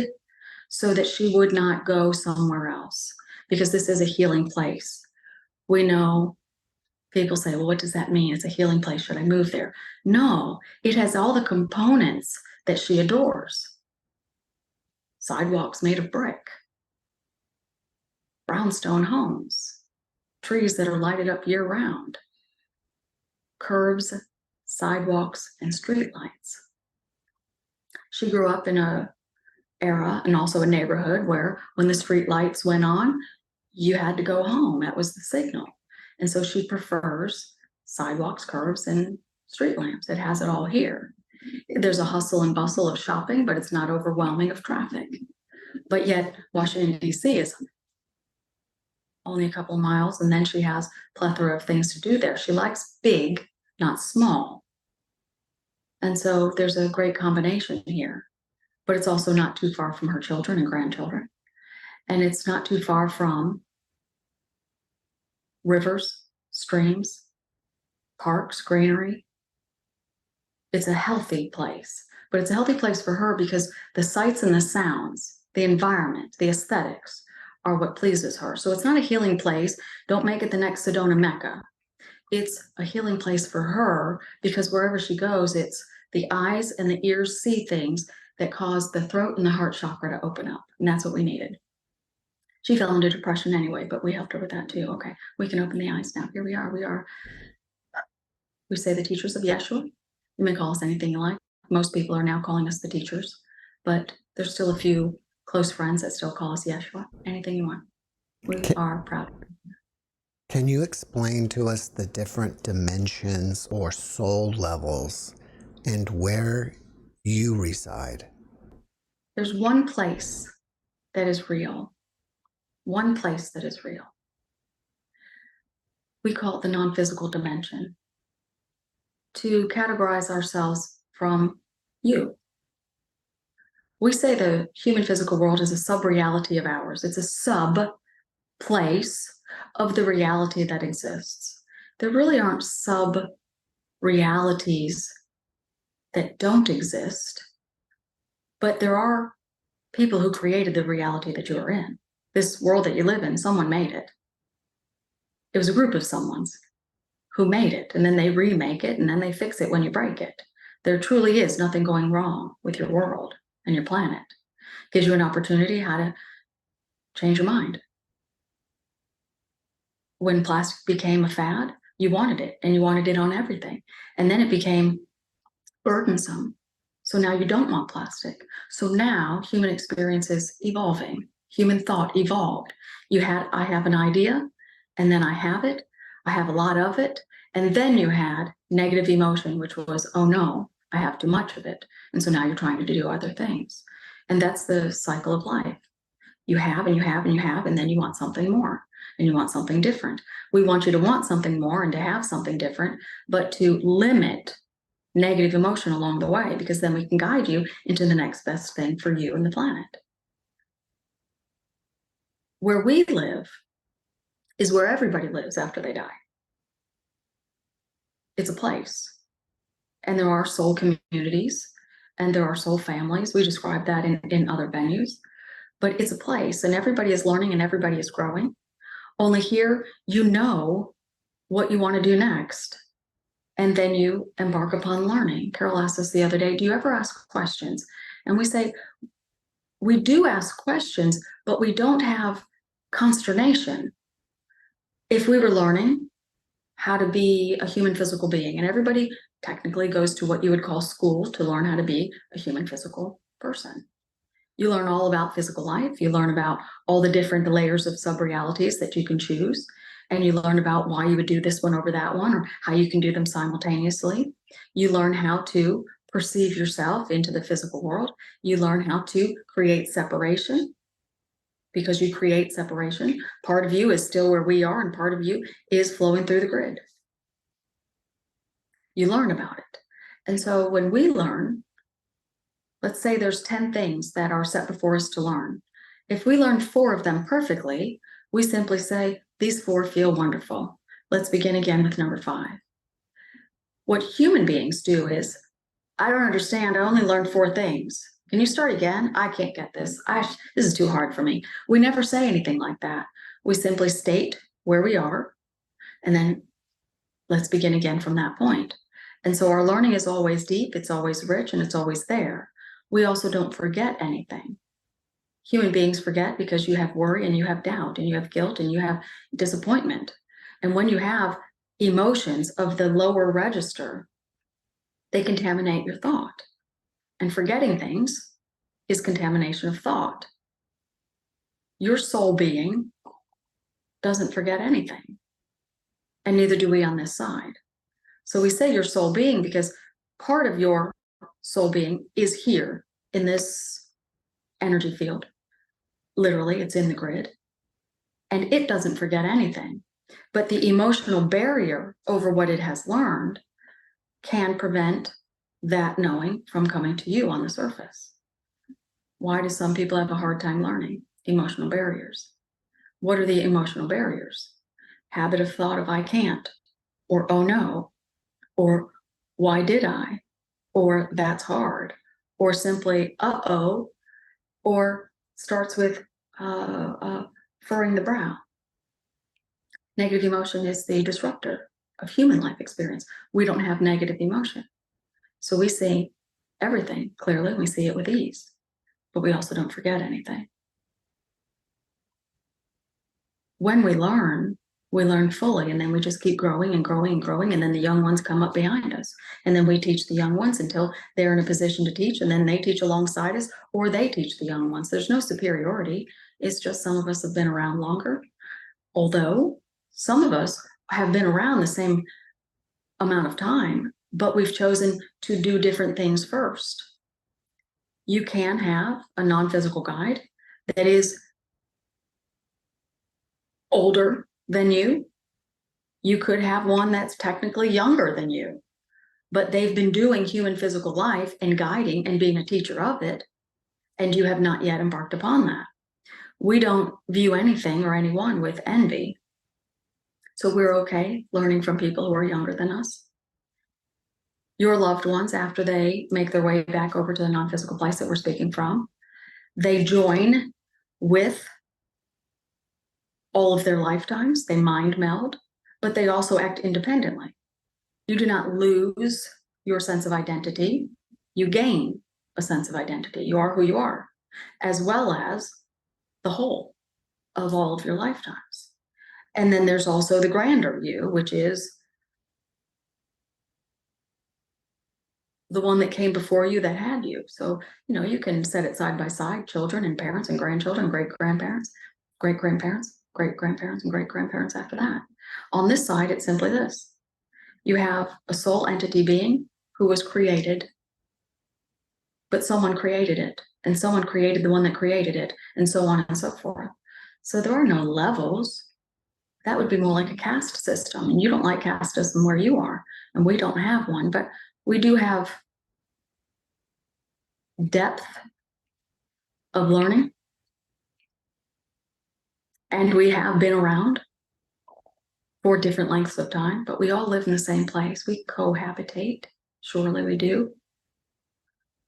so that she would not go somewhere else, because this is a healing place. We know people say, well, what does that mean? It's a healing place. Should I move there? No, it has all the components that she adores. Sidewalks made of brick, brownstone homes, trees that are lighted up year round, curbs, sidewalks, and streetlights. She grew up in an era and also a neighborhood where when the streetlights went on, you had to go home. That was the signal. And so she prefers sidewalks, curbs, and street lamps. It has it all here. There's a hustle and bustle of shopping, but it's not overwhelming of traffic. But yet Washington, D.C. is only a couple of miles, and then she has a plethora of things to do there. She likes big, not small. And so there's a great combination here, but it's also not too far from her children and grandchildren. And it's not too far from rivers, streams, parks, greenery. It's a healthy place, but it's a healthy place for her because the sights and the sounds, the environment, the aesthetics are what pleases her. So it's not a healing place. Don't make it the next Sedona Mecca. It's a healing place for her because wherever she goes, it's the eyes and the ears see things that cause the throat and the heart chakra to open up. And that's what we needed. She fell into depression anyway, but we helped her with that too. Okay, we can open the eyes now. Here we are. We say the teachers of Yeshua. You may call us anything you like. Most people are now calling us the teachers, but there's still a few close friends that still call us Yeshua. Anything you want. We are proud. Can you explain to us the different dimensions or soul levels and where you reside? There's one place that is real. One place that is real. We call it the non-physical dimension. To categorize ourselves from you. We say the human physical world is a sub-reality of ours. It's a sub-place of the reality that exists. There really aren't sub-realities that don't exist, but there are people who created the reality that you are in. This world that you live in, someone made it. It was a group of someone's who made it, and then they remake it, and then they fix it when you break it. There truly is nothing going wrong with your world and your planet. It gives you an opportunity how to change your mind. When plastic became a fad, you wanted it, and you wanted it on everything. And then it became burdensome. So now you don't want plastic. So now human experience is evolving. Human thought evolved. I have an idea, and then I have it. I have a lot of it. And then you had negative emotion, which was, oh no, I have too much of it. And so now you're trying to do other things. And that's the cycle of life. You have and you have and you have, and then you want something more and you want something different. We want you to want something more and to have something different, but to limit negative emotion along the way, because then we can guide you into the next best thing for you and the planet. Where we live is where everybody lives after they die. It's a place. And there are soul communities and there are soul families. We describe that in other venues. But it's a place, and everybody is learning and everybody is growing. Only here, you know what you want to do next. And then you embark upon learning. Carol asked us the other day, do you ever ask questions? And we say, we do ask questions, but we don't have consternation. If we were learning how to be a human physical being, and everybody technically goes to what you would call school to learn how to be a human physical person. You learn all about physical life. You learn about all the different layers of sub-realities that you can choose. And you learn about why you would do this one over that one, or how you can do them simultaneously. You learn how to perceive yourself into the physical world. You learn how to create separation, because you create separation. Part of you is still where we are, and part of you is flowing through the grid. You learn about it. And so when we learn, let's say there's 10 things that are set before us to learn. If we learn 4 of them perfectly, we simply say, these 4 feel wonderful. Let's begin again with number 5. What human beings do is, I don't understand, I only learned 4 things. Can you start again? I can't get this. This is too hard for me. We never say anything like that. We simply state where we are, and then let's begin again from that point. And so our learning is always deep, it's always rich, and it's always there. We also don't forget anything. Human beings forget because you have worry and you have doubt and you have guilt and you have disappointment. And when you have emotions of the lower register, they contaminate your thought. And forgetting things is contamination of thought. Your soul being doesn't forget anything. And neither do we on this side. So we say your soul being because part of your soul being is here in this energy field. Literally, it's in the grid. And it doesn't forget anything. But the emotional barrier over what it has learned can prevent that knowing from coming to you on the surface. Why do some people have a hard time learning? Emotional barriers. What are the emotional barriers? Habit of thought of I can't, or oh no, or why did I, or that's hard, or simply uh-oh, or starts with furrowing the brow. Negative emotion is the disruptor of human life experience. We don't have negative emotion. So we see everything clearly, we see it with ease, but we also don't forget anything. When we learn fully, and then we just keep growing and growing and growing, and then the young ones come up behind us. And then we teach the young ones until they're in a position to teach, and then they teach alongside us, or they teach the young ones. There's no superiority. It's just some of us have been around longer, although some of us have been around the same amount of time, but we've chosen to do different things first. You can have a non-physical guide that is older than you. You could have one that's technically younger than you, but they've been doing human physical life and guiding and being a teacher of it, and you have not yet embarked upon that. We don't view anything or anyone with envy. So we're okay learning from people who are younger than us. Your loved ones, after they make their way back over to the non-physical place that we're speaking from, they join with all of their lifetimes, they mind meld, but they also act independently. You do not lose your sense of identity, you gain a sense of identity. You are who you are, as well as the whole of all of your lifetimes. And then there's also the grander you, which is the one that came before you that had you. So, you can set it side by side, children and parents and grandchildren, great-grandparents, great-grandparents, great-grandparents, and great-grandparents after that. On this side, it's simply this. You have a soul entity being who was created, but someone created it, and someone created the one that created it, and so on and so forth. So there are no levels. That would be more like a caste system, and you don't like caste system where you are, and we don't have one, but we do have depth of learning, and we have been around for different lengths of time, but we all live in the same place. We cohabitate, surely we do.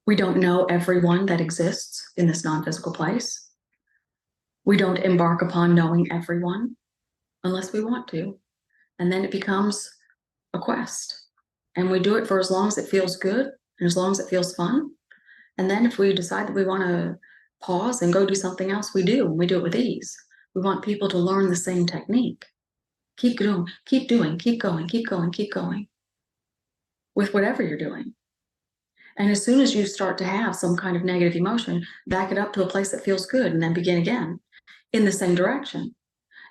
We don't know everyone that exists in this non-physical place. We don't embark upon knowing everyone unless we want to, and then it becomes a quest, and we do it for as long as it feels good and as long as it feels fun. And then if we decide that we want to pause and go do something else, we do, and we do it with ease. We want people to learn the same technique. Keep doing, keep going, keep going with whatever you're doing. And as soon as you start to have some kind of negative emotion, back it up to a place that feels good and then begin again in the same direction.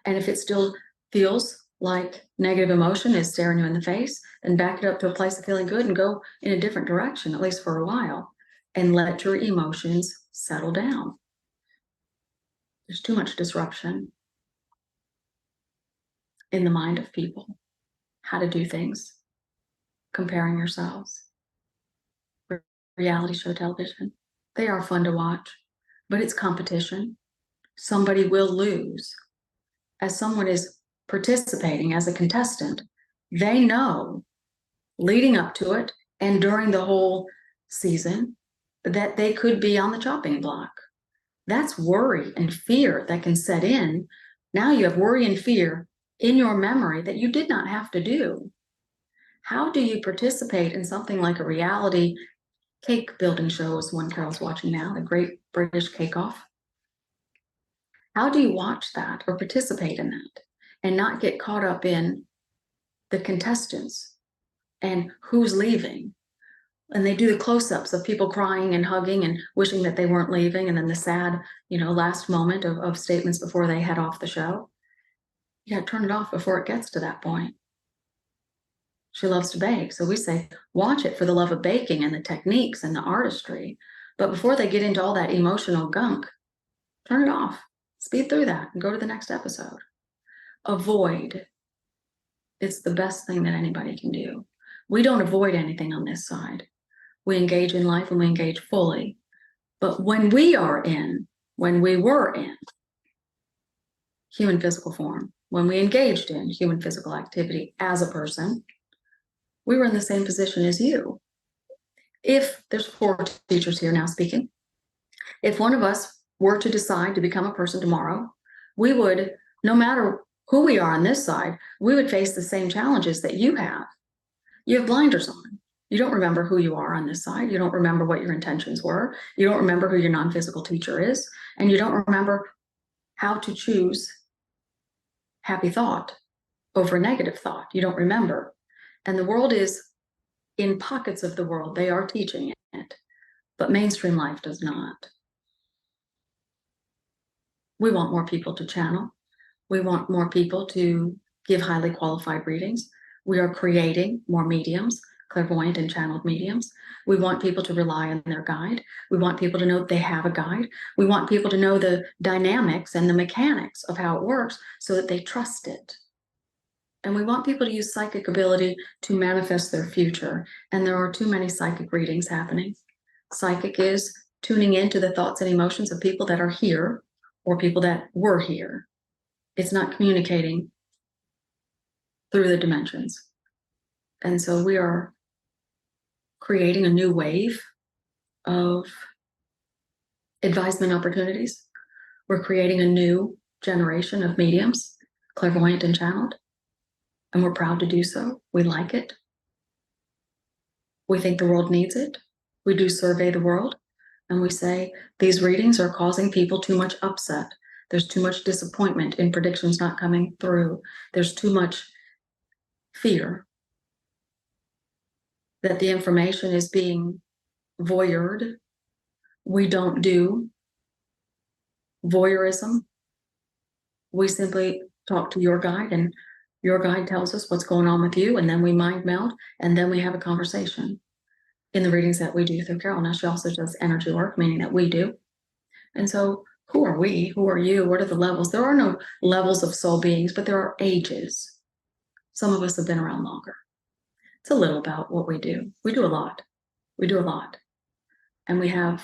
And if it still feels like negative emotion is staring you in the face, then back it up to a place of feeling good and go in a different direction, at least for a while, and let your emotions settle down. There's too much disruption in the mind of people, how to do things, comparing yourselves. Reality show television, they are fun to watch, but it's competition. Somebody will lose. As someone is participating as a contestant, they know leading up to it and during the whole season that they could be on the chopping block. That's worry and fear that can set in. Now you have worry and fear in your memory that you did not have to do. How do you participate in something like a reality cake building show, is one Carol's watching now, the Great British Cake Off? How do you watch that or participate in that and not get caught up in the contestants and who's leaving? And they do the close-ups of people crying and hugging and wishing that they weren't leaving, and then the sad, last moment of statements before they head off the show. You gotta turn it off before it gets to that point. She loves to bake, so we say, watch it for the love of baking and the techniques and the artistry. But before they get into all that emotional gunk, turn it off, speed through that, and go to the next episode. Avoid. It's the best thing that anybody can do. We don't avoid anything on this side. We engage in life and we engage fully. But when we were in human physical form, when we engaged in human physical activity as a person, we were in the same position as you. If there's 4 teachers here now speaking, if one of us were to decide to become a person tomorrow we would, no matter who we are on this side, we would face the same challenges that you have. You have blinders on. You don't remember who you are on this side. You don't remember what your intentions were. You don't remember who your non-physical teacher is. And you don't remember how to choose happy thought over negative thought. You don't remember. And the world is, in pockets of the world, they are teaching it, but mainstream life does not. We want more people to channel. We want more people to give highly qualified readings. We are creating more mediums, clairvoyant and channeled mediums. We want people to rely on their guide. We want people to know that they have a guide. We want people to know the dynamics and the mechanics of how it works so that they trust it. And we want people to use psychic ability to manifest their future. And there are too many psychic readings happening. Psychic is tuning into the thoughts and emotions of people that are here or people that were here. It's not communicating through the dimensions. And so we are creating a new wave of advisement opportunities. We're creating a new generation of mediums, clairvoyant and channeled. And we're proud to do so. We like it. We think the world needs it. We do survey the world and we say these readings are causing people too much upset. There's too much disappointment in predictions not coming through. There's too much fear that the information is being voyeured. We don't do voyeurism. We simply talk to your guide and your guide tells us what's going on with you, and then we mind meld, and then we have a conversation in the readings that we do through Carol. Now, she also does energy work, meaning that we do. And so who are we? Who are you? What are the levels? There are no levels of soul beings, but there are ages. Some of us have been around longer. It's a little about what we do. We do a lot. We do a lot. And we have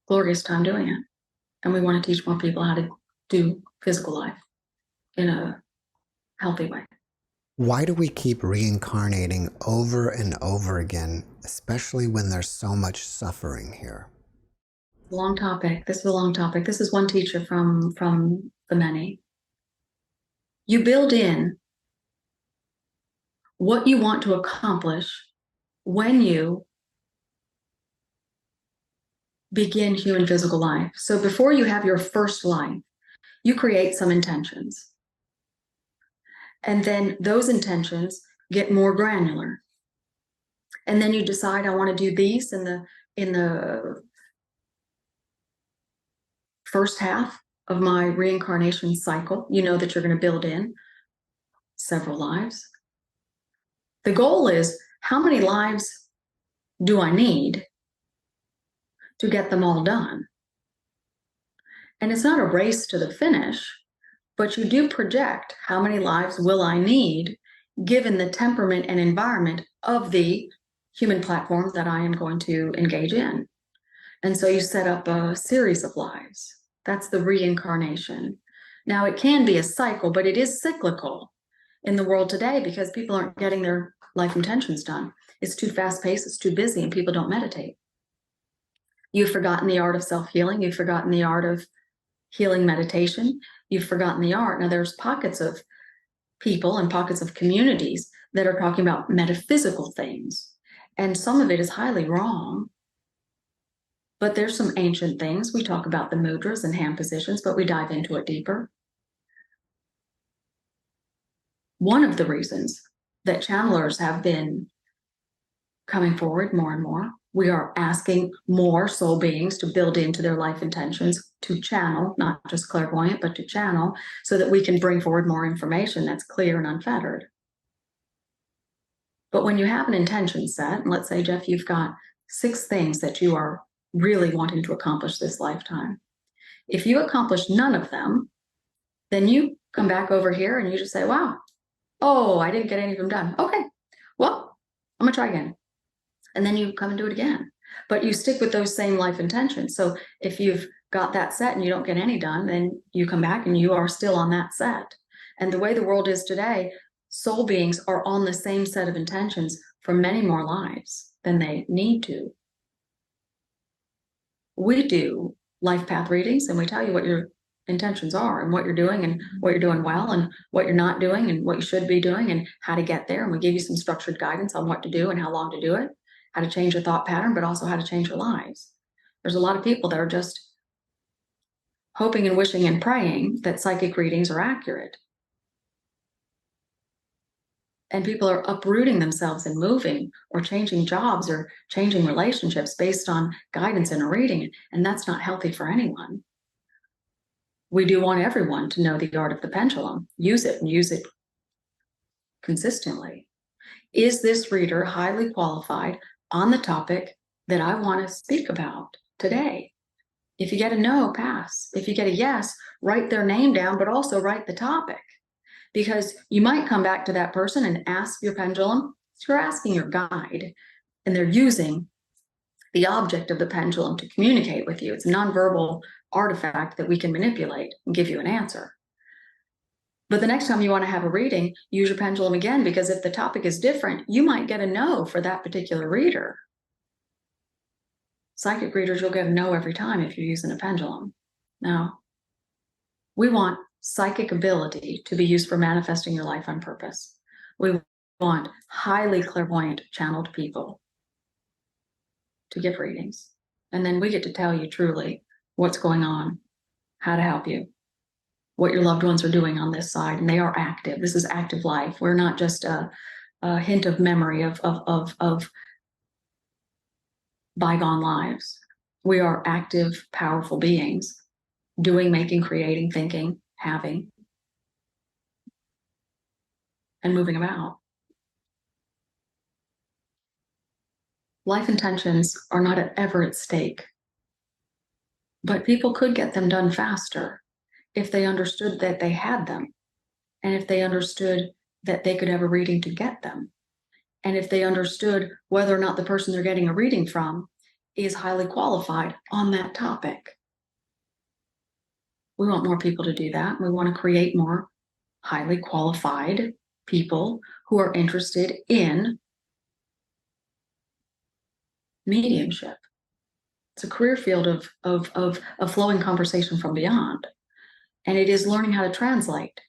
glorious time doing it. And we want to teach more people how to do physical life in a healthy way. Why do we keep reincarnating over and over again, especially when there's so much suffering here? Long topic. This is a long topic. This is one teacher from the many. You build in what you want to accomplish when you begin human physical life. So before you have your first life, you create some intentions. And then those intentions get more granular. And then you decide, I want to do these in the first half of my reincarnation cycle. You know that you're going to build in several lives. The goal is, how many lives do I need to get them all done? And it's not a race to the finish, but you do project how many lives will I need given the temperament and environment of the human platform that I am going to engage in. And so you set up a series of lives. That's the reincarnation. Now, it can be a cycle, but it is cyclical in the world today because people aren't getting their life intentions done. It's too fast-paced, it's too busy, and people don't meditate. You've forgotten the art of self-healing. You've forgotten the art of healing meditation. You've forgotten the art. Now, there's pockets of people and pockets of communities that are talking about metaphysical things, and some of it is highly wrong. But there's some ancient things. We talk about the mudras and hand positions, but we dive into it deeper. One of the reasons that channelers have been coming forward more and more, we are asking more soul beings to build into their life intentions to channel, not just clairvoyant, but to channel, so that we can bring forward more information that's clear and unfettered. But when you have an intention set, and let's say, Jeff, you've got 6 things that you are really wanting to accomplish this lifetime. If you accomplish none of them, then you come back over here and you just say, wow, oh, I didn't get any of them done. Okay, well, I'm gonna try again. And then you come and do it again. But you stick with those same life intentions. So if you've got that set and you don't get any done, then you come back and you are still on that set. And the way the world is today, soul beings are on the same set of intentions for many more lives than they need to. We do life path readings, and we tell you what your intentions are and what you're doing and what you're doing well and what you're not doing and what you should be doing and how to get there. And we give you some structured guidance on what to do and how long to do it, how to change your thought pattern, but also how to change your lives. There's a lot of people that are just hoping and wishing and praying that psychic readings are accurate. And people are uprooting themselves and moving or changing jobs or changing relationships based on guidance in a reading. And that's not healthy for anyone. We do want everyone to know the art of the pendulum, use it and use it consistently. Is this reader highly qualified on the topic that I want to speak about today? If you get a no, pass. If you get a yes, write their name down, but also write the topic. Because you might come back to that person and ask your pendulum. You're asking your guide, and they're using the object of the pendulum to communicate with you. It's a nonverbal artifact that we can manipulate and give you an answer. But the next time you want to have a reading, use your pendulum again, because if the topic is different, you might get a no for that particular reader. Psychic readers, you'll get a no every time if you're using a pendulum. Now, we want psychic ability to be used for manifesting your life on purpose. We want highly clairvoyant channeled people to give readings. And then we get to tell you truly what's going on, how to help you, what your loved ones are doing on this side. And they are active. This is active life. We're not just a hint of memory of bygone lives. We are active, powerful beings doing, making, creating, thinking, having, and moving about. Life intentions are not ever at stake, but people could get them done faster if they understood that they had them, and if they understood that they could have a reading to get them, and if they understood whether or not the person they're getting a reading from is highly qualified on that topic. We want more people to do that. We want to create more highly qualified people who are interested in mediumship. It's a career field of flowing conversation from beyond. And it is learning how to translate.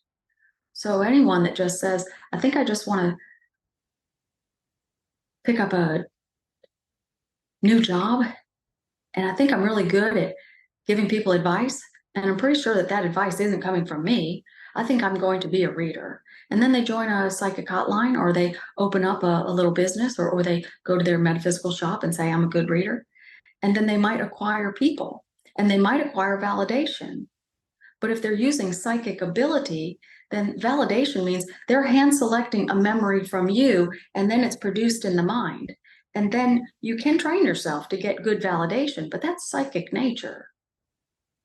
So anyone that just says, I think I just want to pick up a new job, and I think I'm really good at giving people advice, and I'm pretty sure that that advice isn't coming from me. I think I'm going to be a reader. And then they join a psychic hotline, or they open up a little business, or they go to their metaphysical shop and say, I'm a good reader. And then they might acquire people, and they might acquire validation. But if they're using psychic ability, then validation means they're hand selecting a memory from you, and then it's produced in the mind. And then you can train yourself to get good validation, but that's psychic nature.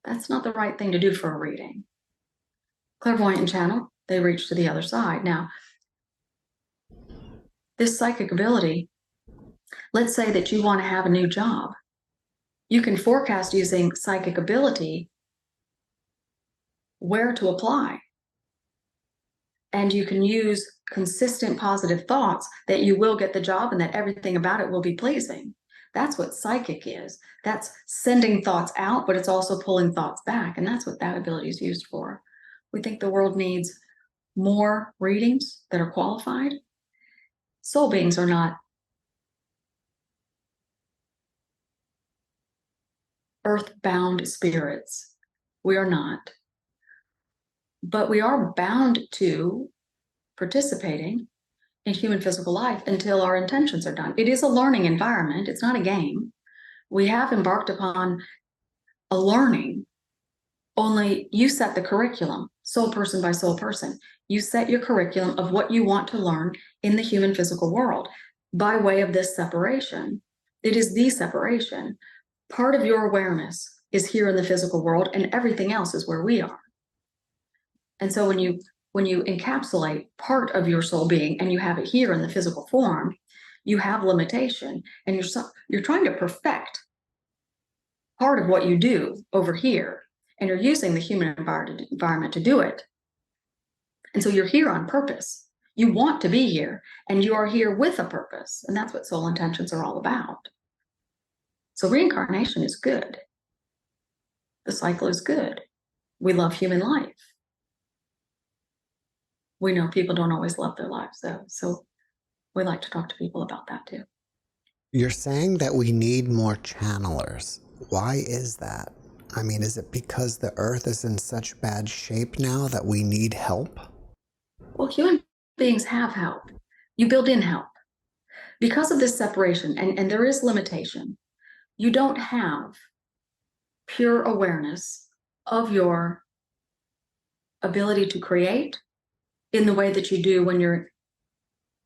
That's not the right thing to do for a reading. Clairvoyant and channel, they reach to the other side. Now, this psychic ability, let's say that you want to have a new job. You can forecast using psychic ability where to apply. And you can use consistent positive thoughts that you will get the job and that everything about it will be pleasing. That's what psychic is. That's sending thoughts out, but it's also pulling thoughts back. And that's what that ability is used for. We think the world needs more readings that are qualified. Soul beings are not earthbound spirits. We are not. But we are bound to participating in human physical life until our intentions are done. It is a learning environment. It's not a game. We have embarked upon a learning, only you set the curriculum, soul person by soul person. You set your curriculum of what you want to learn in the human physical world by way of this separation. It is the separation. Part of your awareness is here in the physical world, and everything else is where we are. And so when you encapsulate part of your soul being and you have it here in the physical form, you have limitation, and you're trying to perfect part of what you do over here, and you're using the human environment to do it. And so you're here on purpose. You want to be here, and you are here with a purpose, and that's what soul intentions are all about. So reincarnation is good. The cycle is good. We love human life. We know people don't always love their lives, though. So we like to talk to people about that too. You're saying that we need more channelers. Why is that? I mean, is it because the earth is in such bad shape now that we need help? Well, human beings have help. You build in help. Because of this separation, and there is limitation, you don't have pure awareness of your ability to create in the way that you do when you're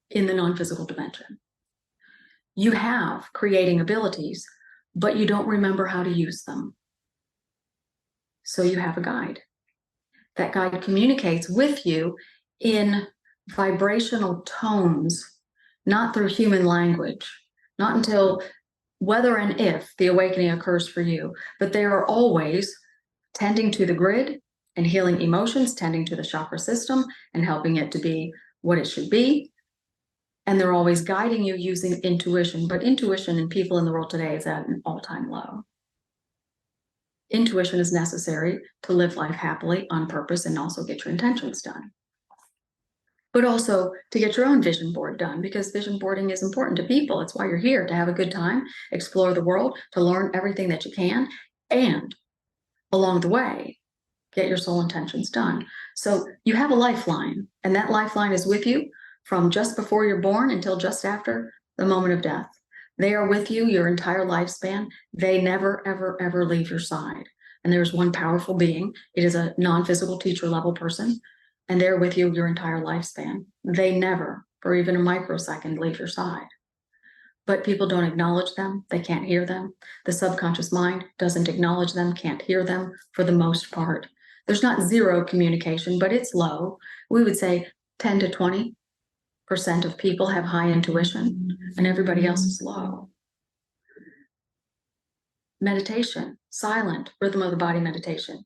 in the non-physical dimension. You have creating abilities, but you don't remember how to use them. So you have a guide. That guide communicates with you in vibrational tones, not through human language, not until whether and if the awakening occurs for you, but they are always tending to the grid and healing emotions, tending to the chakra system and helping it to be what it should be. And they're always guiding you using intuition, but intuition in people in the world today is at an all-time low. Intuition is necessary to live life happily on purpose and also get your intentions done. But also to get your own vision board done, because vision boarding is important to people. It's why you're here, to have a good time, explore the world, to learn everything that you can, and along the way, get your soul intentions done. So you have a lifeline, and that lifeline is with you from just before you're born until just after the moment of death. They are with you your entire lifespan. They never, ever, ever leave your side. And there's one powerful being. It is a non-physical teacher level person, and they're with you your entire lifespan. They never, for even a microsecond, leave your side. But people don't acknowledge them. They can't hear them. The subconscious mind doesn't acknowledge them, can't hear them for the most part. There's not zero communication, but it's low. We would say 10 to 20% of people have high intuition, and everybody else is low. Meditation, silent, rhythm of the body meditation,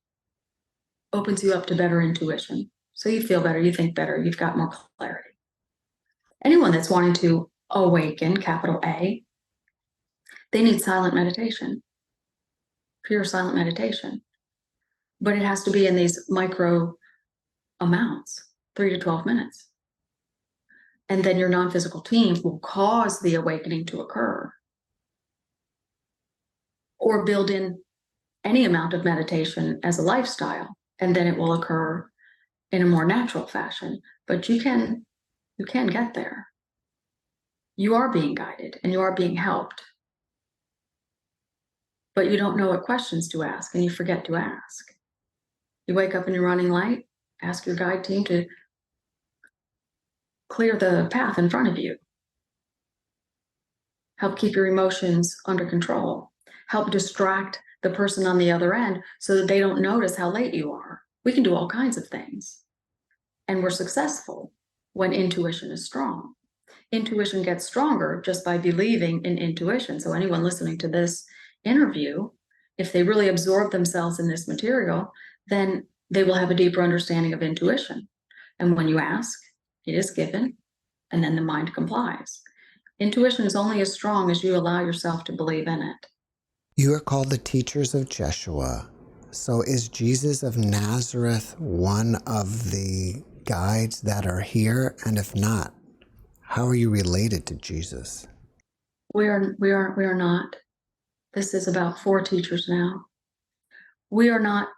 opens you up to better intuition. So you feel better, you think better, you've got more clarity. Anyone that's wanting to awaken, capital A, they need silent meditation, pure silent meditation. But it has to be in these micro amounts, 3 to 12 minutes. And then your non-physical team will cause the awakening to occur. Or build in any amount of meditation as a lifestyle, and then it will occur in a more natural fashion. But you can get there. You are being guided and you are being helped. But you don't know what questions to ask, and you forget to ask. You wake up and you're running late, ask your guide team to clear the path in front of you. Help keep your emotions under control. Help distract the person on the other end so that they don't notice how late you are. We can do all kinds of things. And we're successful when intuition is strong. Intuition gets stronger just by believing in intuition. So anyone listening to this interview, if they really absorb themselves in this material, then they will have a deeper understanding of intuition. And when you ask, it is given, and then the mind complies. Intuition is only as strong as you allow yourself to believe in it. You are called the teachers of Jeshua. So is Jesus of Nazareth one of the guides that are here? And if not, how are you related to Jesus? We are not. This is about 4 teachers now. We are not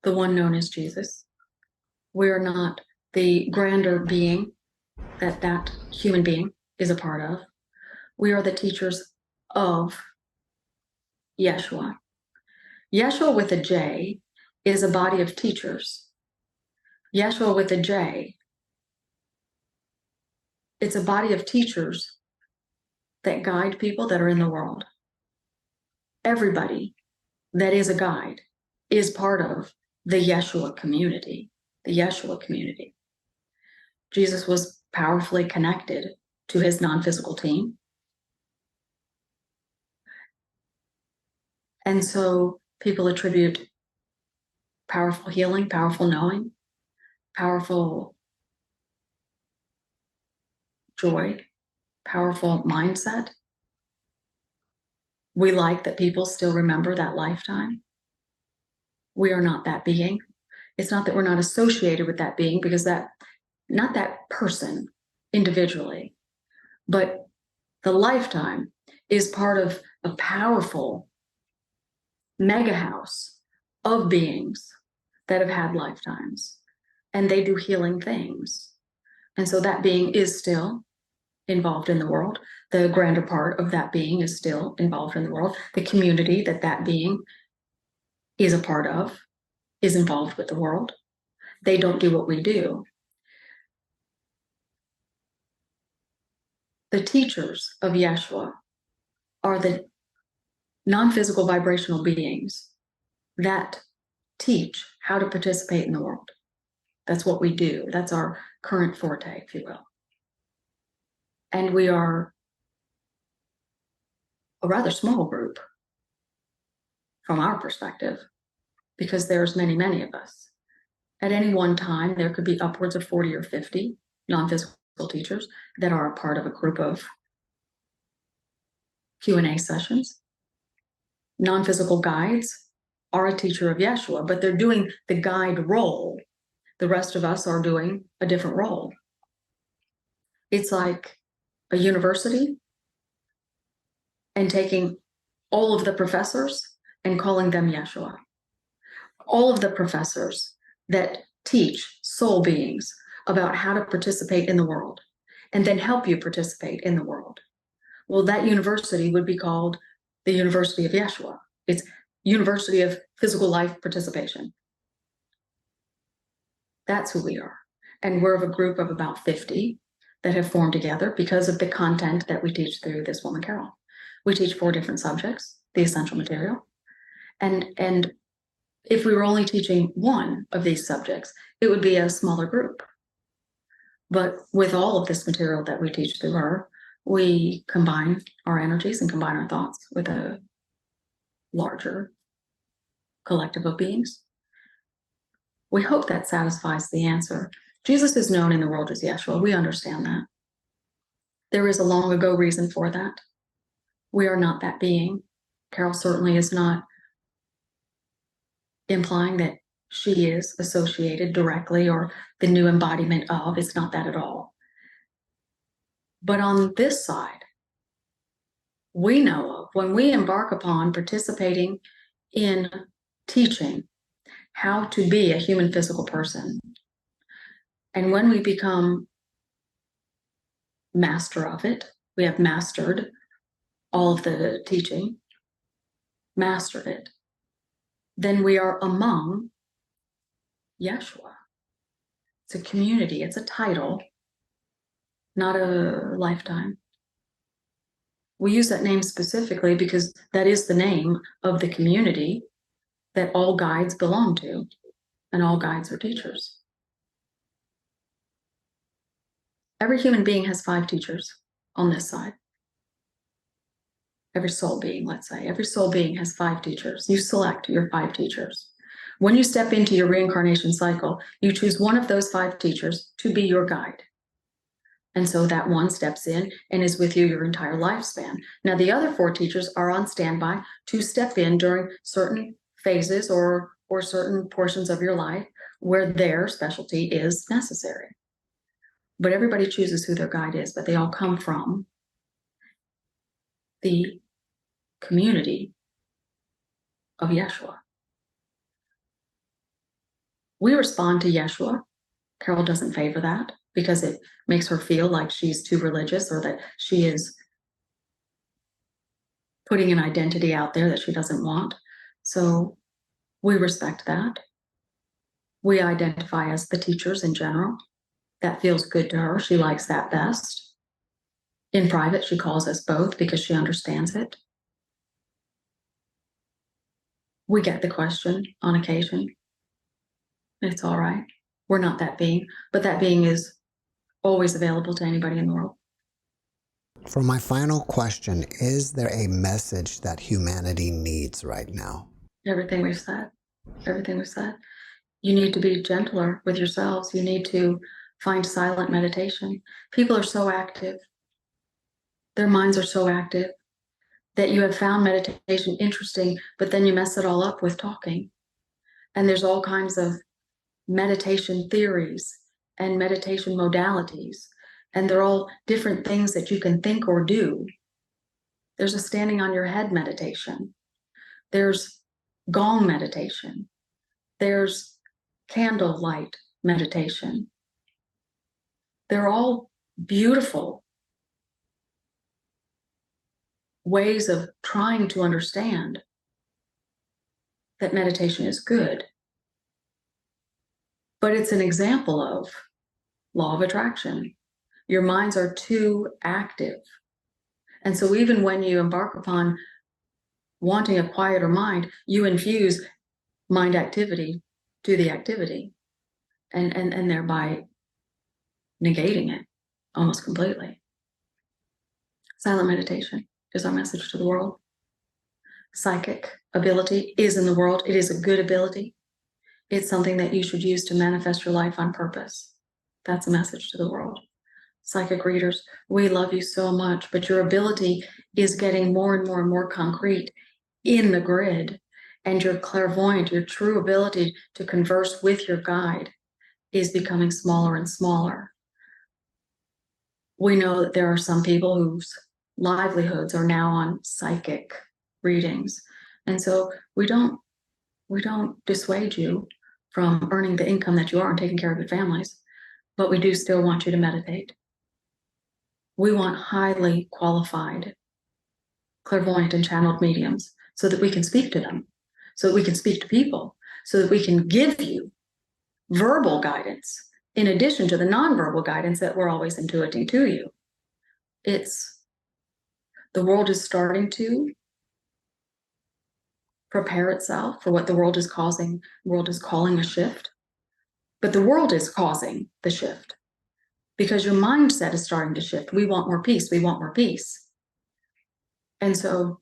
the one known as Jesus. We are not the grander being that human being is a part of. We are the teachers of Yeshua. Yeshua with a J is a body of teachers. Yeshua with a J, it's a body of teachers that guide people that are in the world. Everybody that is a guide is part of the Yeshua community, the Yeshua community. Jesus was powerfully connected to his non-physical team. And so people attribute powerful healing, powerful knowing, powerful joy, powerful mindset. We like that people still remember that lifetime. We are not that being. It's not that we're not associated with that being, because not that person individually, but the lifetime is part of a powerful mega house of beings that have had lifetimes, and they do healing things. And so that being is still involved in the world. The grander part of that being is still involved in the world. The community that being is a part of is involved with the world. They don't do what we do. The teachers of Yeshua are the non-physical vibrational beings that teach how to participate in the world. That's what we do. That's our current forte, if you will. And we are a rather small group from our perspective, because there's many, many of us. At any one time, there could be upwards of 40 or 50 non-physical teachers that are a part of a group of Q&A sessions. Non-physical guides are a teacher of Yeshua, but they're doing the guide role. The rest of us are doing a different role. It's like a university and taking all of the professors and calling them Yeshua. All of the professors that teach soul beings about how to participate in the world and then help you participate in the world. Well, that university would be called the University of Yeshua. It's University of Physical Life Participation. That's who we are. And we're of a group of about 50 that have formed together because of the content that we teach through this woman, Carol. We teach 4 different subjects, the essential material. And if we were only teaching one of these subjects, it would be a smaller group. But with all of this material that we teach through her, we combine our energies and combine our thoughts with a larger collective of beings. We hope that satisfies the answer. Jesus is known in the world as Yeshua. We understand that. There is a long ago reason for that. We are not that being. Carol certainly is not implying that she is associated directly or the new embodiment of. It's not that at all. But on this side, we know of when we embark upon participating in teaching how to be a human physical person, and when we become master of it, we have mastered all of the teaching, mastered it, then we are among Yeshua. It's a community, it's a title, not a lifetime. We use that name specifically because that is the name of the community that all guides belong to, and all guides are teachers. Every human being has 5 teachers on this side. Every soul being, let's say, every soul being has 5 teachers. You select your 5 teachers. When you step into your reincarnation cycle, you choose one of those 5 teachers to be your guide. And so that one steps in and is with you your entire lifespan. Now, the other 4 teachers are on standby to step in during certain phases or certain portions of your life where their specialty is necessary. But everybody chooses who their guide is, but they all come from the community of Yeshua. We respond to Yeshua. Carol doesn't favor that because it makes her feel like she's too religious or that she is putting an identity out there that she doesn't want. So we respect that. We identify as the teachers in general. That feels good to her. She likes that best. In private, she calls us both because she understands it. We get the question on occasion. It's all right. We're not that being, but that being is always available to anybody in the world. For my final question, is there a message that humanity needs right now? Everything we've said. Everything we've said. You need to be gentler with yourselves. You need to find silent meditation. People are so active. Their minds are so active that you have found meditation interesting, but then you mess it all up with talking. And there's all kinds of meditation theories and meditation modalities, and they're all different things that you can think or do. There's a standing on your head meditation. There's gong meditation. There's candlelight meditation. They're all beautiful ways of trying to understand that meditation is good. But it's an example of law of attraction. Your minds are too active. And so even when you embark upon wanting a quieter mind, you infuse mind activity to the activity and thereby negating it almost completely. Silent meditation is our message to the world. Psychic ability is in the world. It is a good ability. It's something that you should use to manifest your life on purpose. That's a message to the world. Psychic readers, we love you so much, but your ability is getting more and more and more concrete in the grid, and your clairvoyant, your true ability to converse with your guide is becoming smaller and smaller. We know that there are some people whose livelihoods are now on psychic readings. And so we don't dissuade you from earning the income that you are and taking care of your families, but we do still want you to meditate. We want highly qualified clairvoyant and channeled mediums so that we can speak to them, so that we can speak to people, so that we can give you verbal guidance in addition to the nonverbal guidance that we're always intuiting to you. The world is starting to prepare itself for what the world is calling a shift. But the world is causing the shift because your mindset is starting to shift. We want more peace. We want more peace. And so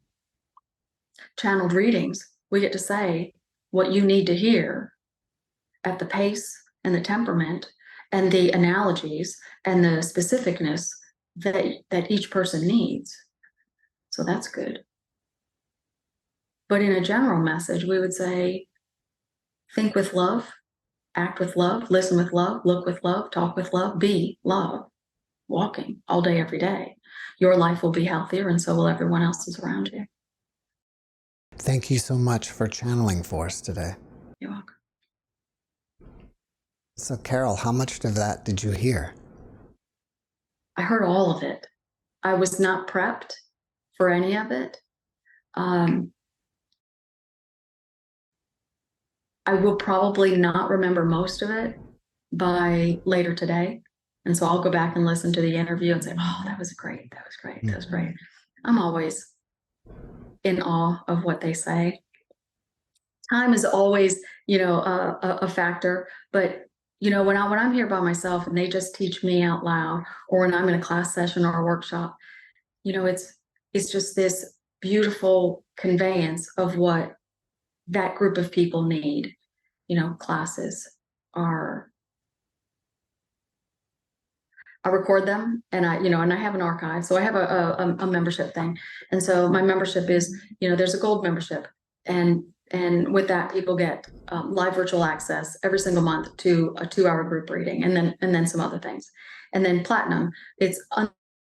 channeled readings, we get to say what you need to hear at the pace and the temperament and the analogies and the specificness that each person needs. So that's good. But in a general message, we would say, think with love, act with love, listen with love, look with love, talk with love, be love, walking all day, every day. Your life will be healthier, and so will everyone else's around you. Thank you so much for channeling for us today. You're welcome. So, Carol, how much of that did you hear? I heard all of it. I was not prepped for any of it. I will probably not remember most of it by later today. And so I'll go back and listen to the interview and say, oh, that was great. That was great. That was great. I'm always in awe of what they say. Time is always, a factor. But, when I'm here by myself and they just teach me out loud, or when I'm in a class session or a workshop, it's just this beautiful conveyance of what that group of people need. Classes are, I record them and I have an archive. So I have a membership thing. And so my membership is, there's a gold membership, and with that people get live virtual access every single month to a 2-hour group reading, and then some other things. And then platinum, it's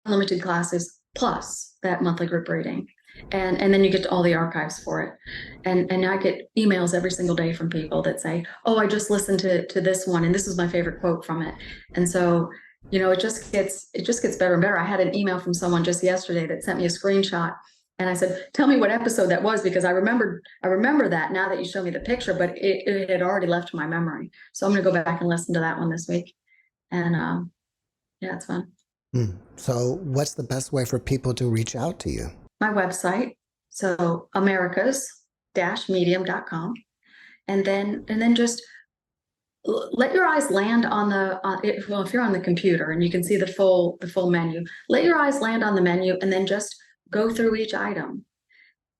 unlimited classes plus that monthly group reading. And then you get all the archives for it. And I get emails every single day from people that say, oh, I just listened to this one, and this is my favorite quote from it. And so, it just gets better and better. I had an email from someone just yesterday that sent me a screenshot, and I said, tell me what episode that was, because I remember that now that you show me the picture, but it had already left my memory. So I'm going to go back and listen to that one this week. And yeah, it's fun. So what's the best way for people to reach out to you? My website, so americas-medium.com, and then just let your eyes land on if you're on the computer and you can see the full menu, let your eyes land on the menu and then just go through each item.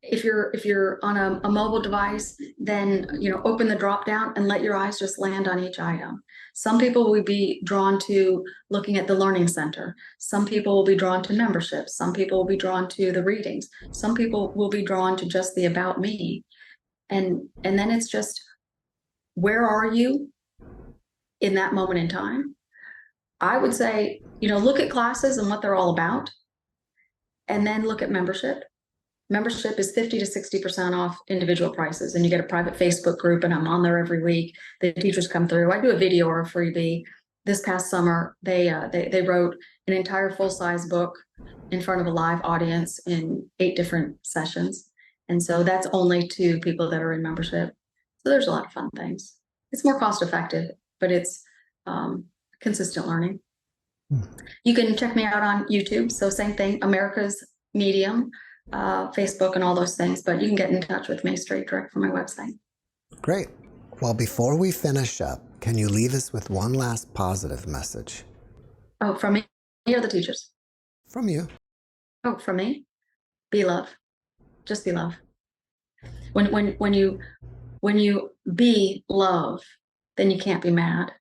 If you're on a mobile device, then open the drop down and let your eyes just land on each item. Some people will be drawn to looking at the learning center. Some people will be drawn to memberships. Some people will be drawn to the readings. Some people will be drawn to just the about me. And then it's just where are you in that moment in time? I would say, look at classes and what they're all about, and then look at membership. Membership is 50 to 60% off individual prices, and you get a private Facebook group, and I'm on there every week. The teachers come through. I do a video or a freebie. This past summer, they wrote an entire full-size book in front of a live audience in 8 different sessions. And so that's only to people that are in membership. So there's a lot of fun things. It's more cost effective, but it's consistent learning. You can check me out on YouTube. So same thing, America's Medium, Facebook and all those things, but you can get in touch with me straight direct from my website. Great. Well, before we finish up, can you leave us with one last positive message? Oh, from me or the teachers? From you. Oh, from me? Be love. Just be love. When you be love, then you can't be mad.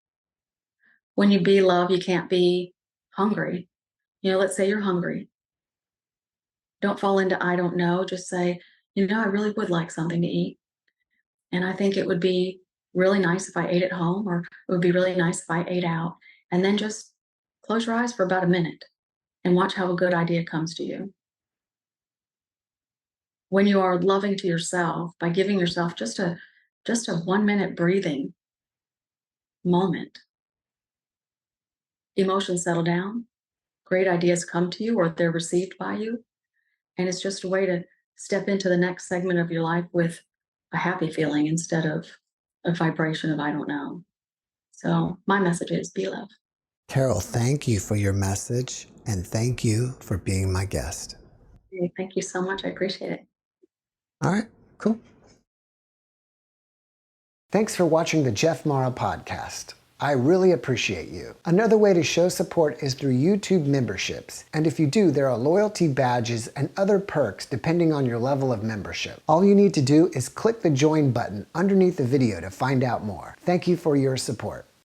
When you be love, you can't be hungry. Let's say you're hungry. Don't fall into I don't know. Just say, I really would like something to eat. And I think it would be really nice if I ate at home, or it would be really nice if I ate out. And then just close your eyes for about a minute and watch how a good idea comes to you. When you are loving to yourself by giving yourself just a 1-minute breathing moment, emotions settle down, great ideas come to you, or they're received by you. And it's just a way to step into the next segment of your life with a happy feeling instead of a vibration of I don't know. So my message is be love. Carol, thank you for your message, and thank you for being my guest. Thank you so much. I appreciate it. All right, cool. Thanks for watching the JeffMara podcast. I really appreciate you. Another way to show support is through YouTube memberships. And if you do, there are loyalty badges and other perks depending on your level of membership. All you need to do is click the join button underneath the video to find out more. Thank you for your support.